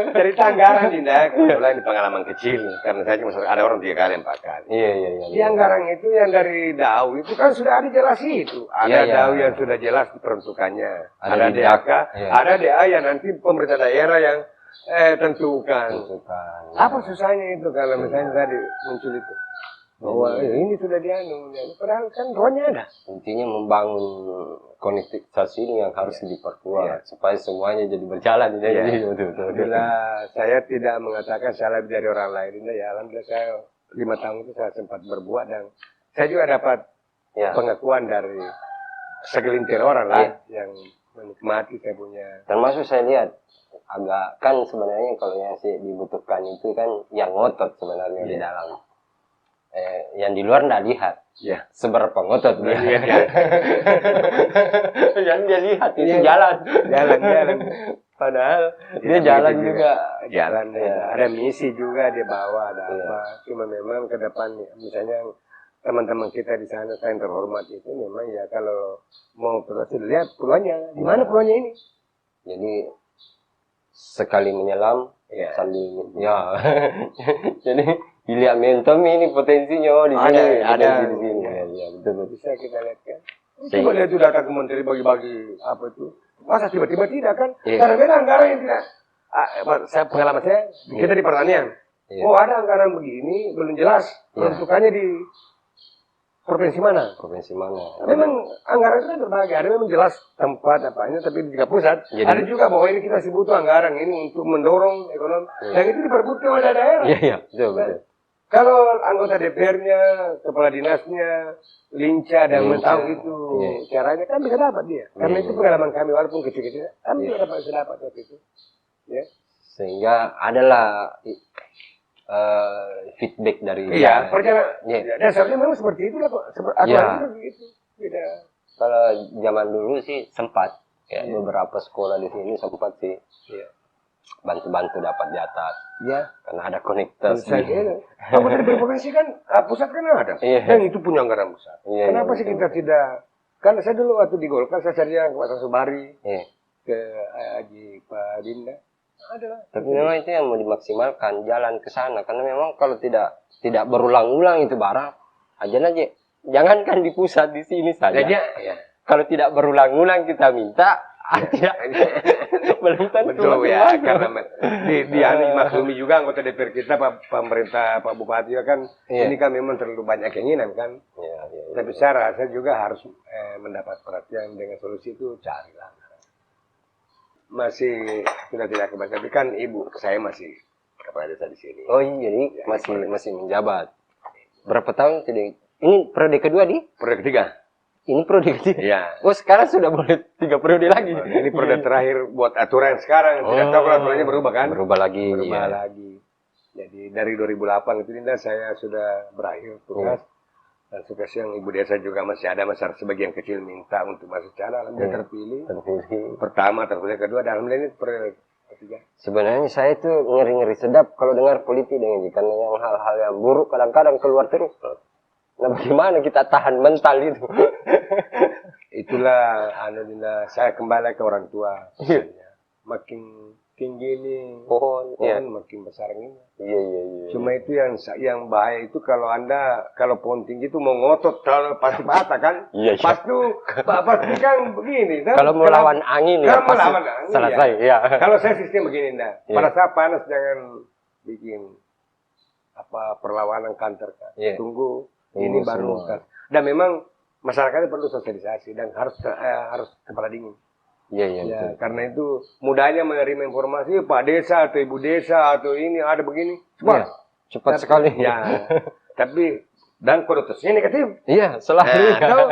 Dari anggaran tidak, kebetulan di pengalaman kecil karena saya cuma ada orang 3 kali 4 kali. Iya. Di anggaran itu yang dari DAU itu kan sudah ada jelas itu. Ada DAU yang sudah jelas peruntukannya. Ada DAK, ada DA yang nanti pemerintah daerah yang tentukan. Apa susahnya itu kalau misalnya tadi muncul itu? Bahwa ini sudah dianu, padahal kan rohnya ada. Intinya membangun konektivitas ini yang harus diperkuat supaya semuanya jadi berjalan. Bila saya tidak mengatakan saya lebih dari orang lain, ya alhamdulillah saya 5 tahun itu saya sempat berbuat dan saya juga dapat pengakuan dari segelintir orang lain yang menikmati saya punya. Termasuk saya lihat agak kan sebenarnya kalau yang sih dibutuhkan itu kan yang ngotot sebenarnya di dalam. Yang di luar nggak lihat seberapa ngotot dia. Yang dia lihat itu jalan. Padahal dia jalan juga. Jalan. Ada misi juga dia bawa, ada apa. Cuma memang ke depan misalnya teman-teman kita di sana yang terhormat itu memang ya kalau mau berhasil lihat peluangnya. Di mana peluangnya ini? Jadi sekali menyelam sambil jadi dilihat mentom ini potensinya di sini ada di sini. Ya, betul. Bisa kita lihat kan. Coba lihat itu datang ke menteri bagi-bagi apa itu. Masa tiba-tiba tidak kan? Karena memang anggaran yang tidak. Pengalaman saya kita di pertanian. Oh ada anggaran begini belum jelas peruntukannya di provinsi mana? Memang anggaran itu kan berbagai. Ada memang jelas tempat apanya, tapi di tingkat pusat. Ada juga bahwa ini kita butuh anggaran ini untuk mendorong ekonomi. Dan itu diperbutkan oleh daerah. Iya, betul. Kalau anggota DPR-nya, kepala dinasnya, lincah dan tahu itu caranya kan bisa dapat dia. Karena itu pengalaman kami walaupun kecil-kecil, kami juga bisa dapat waktu itu. Ya. Sehingga adalah feedback dari perjalanan. Dasarnya memang seperti itu lah kok. Seperti itu. Beda. Kalau zaman dulu sih sempat beberapa sekolah di sini sempat sih bantu-bantu dapat di atas. Karena ada konektivitas. Kamu tadi berprovinsi kan, pusat kan ada. Dan itu punya anggaran besar. Kenapa sih kita tidak? Karena saya dulu waktu di Golkar saya cari yang ke Pak Subari, ke Haji Pak Dinda. Tapi memang itu yang mau dimaksimalkan jalan ke sana karena memang kalau tidak berulang-ulang itu barang aja jangankan di pusat di sini saja. Kalau tidak berulang-ulang kita minta tidak belum tentu. Betul ya karena di maklumi juga anggota DPR kita pemerintah Pak Bupati kan ini kan memang terlalu banyak keinginan kan. Tapi saya rasa juga harus mendapat perhatian dengan solusi itu carilah. Masih sudah tidak kebaca, tapi kan ibu saya masih kepala desa di sini. Oh iya, jadi masih menjabat. Berapa tahun tidak? Ini periode kedua Periode ketiga. Ini periode ketiga. Iya. Oh sekarang sudah boleh 3 periode lagi. Ini periode terakhir buat aturan sekarang. Tidak tahu kalau aturannya berubah kan? Berubah lagi. Jadi dari 2008 itu Dinda saya sudah berakhir tugas. Dan tugas yang ibu desa juga masih ada masyarakat sebagian kecil minta untuk masuk cara, alhamdulillah terpilih. Pertama, terpilih kedua, dan alhamdulillah ini ketiga. Sebenarnya saya itu ngeri-ngeri sedap kalau dengar politik dengan karena yang hal-hal yang buruk kadang-kadang keluar terus. Nah bagaimana kita tahan mental itu? Itulah Dinda, saya kembali ke orang tua. Makin tinggi nih pohon makin besar ini. Iya. Cuma itu yang bahaya itu kalau pohon tinggi itu mau ngotot kalau pasti patah kan. Pasti kan begini. Kalau mau lawan angin selesai. Kalau saya sistem begini pada saat panas jangan bikin perlawanan kantor kan. Tunggu ini baru kan. Dan memang masyarakatnya perlu sosialisasi dan harus kepala dingin. Iya. Karena itu mudahnya menerima informasi Pak Desa atau Ibu Desa atau ini ada begini cepat sekali. Tapi dan kualitasnya negatif. Iya, selalu. Tahu?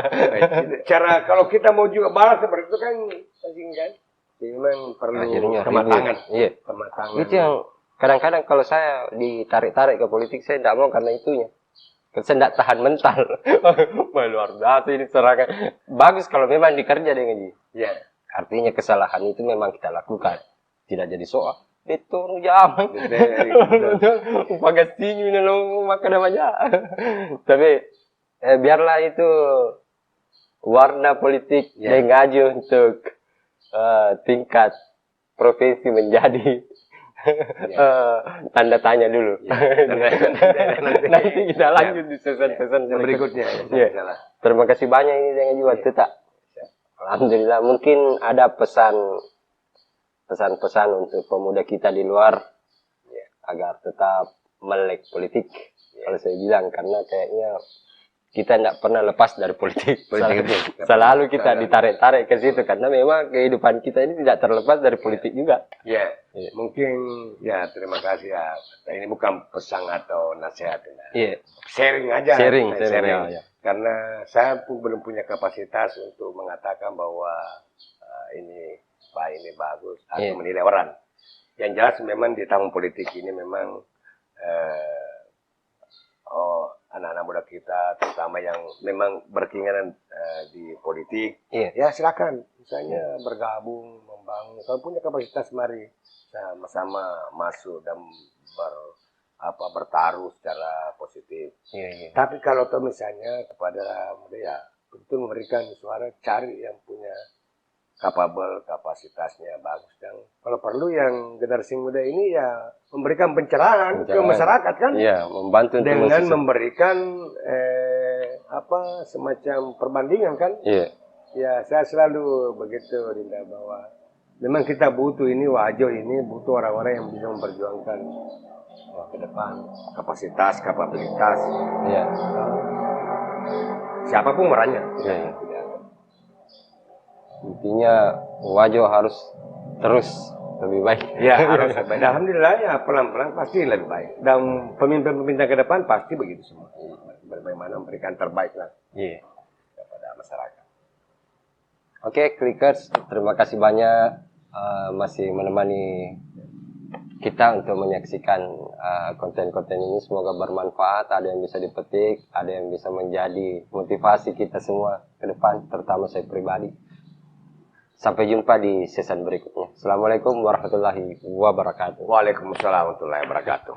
Cara kalau kita mau juga balas seperti itu kan penting kan. Jadi memang perlu Akhirnya kematangan. Iya. Kematangan. Itu yang kadang-kadang kalau saya ditarik-tarik ke politik, saya tidak mau karena itunya. Saya tidak tahan mental. Wah, luar biasa ini serangan. Bagus kalau memang dikerja dengan ini. Ya. Artinya kesalahan itu memang kita lakukan. Tidak jadi soal. Itu jaman. Pakai tinggi ini lo makan namanya. Tapi biarlah itu warna politik yang ngaji untuk tingkat provinsi menjadi tanda tanya dulu. Nanti kita lanjut di season berikutnya. Terima kasih banyak ini dengan juga tetap. Alhamdulillah mungkin ada pesan-pesan untuk pemuda kita di luar agar tetap melek politik. Kalau saya bilang karena kayaknya kita tidak pernah lepas dari politik. Selalu kita ditarik-tarik ke situ karena memang kehidupan kita ini tidak terlepas dari politik juga. Ya, mungkin ya terima kasih ya. Ini bukan pesan atau nasihat. Iya. Sharing aja. Sharing. Ya. Karena saya pun belum punya kapasitas untuk mengatakan bahwa ini baik, ini bagus atau menilai orang. Yang jelas memang di tahun politik ini memang anak-anak muda kita terutama yang memang berkeinginan di politik ya silakan misalnya bergabung membangun kalau punya kapasitas mari sama-sama masuk dan bertaruh secara positif. Tapi kalau misalnya kepada muda ya betul memberikan suara, cari yang punya kapabel, kapasitasnya bagus, dan kalau perlu yang generasi muda ini ya memberikan pencerahan ke masyarakat kan, membantu dengan memberikan semacam perbandingan kan. Ya saya selalu begitu Dinda, bahwa memang kita butuh ini Wajo ini butuh orang-orang yang bisa memperjuangkan ke depan kapasitas, kapabilitas. Siapapun orangnya. Intinya Wajo harus terus lebih baik. Ya harus lebih baik. Alhamdulillah ya pelan-pelan pasti lebih baik. Dan pemimpin-pemimpin ke depan pasti begitu semua. Bagaimana memberikan terbaik lah kepada masyarakat. Oke, Clickers, terima kasih banyak masih menemani kita untuk menyaksikan konten-konten ini. Semoga bermanfaat. Ada yang bisa dipetik, ada yang bisa menjadi motivasi kita semua ke depan, terutama saya pribadi. Sampai jumpa di season berikutnya. Assalamualaikum warahmatullahi wabarakatuh. Waalaikumsalam warahmatullahi wabarakatuh.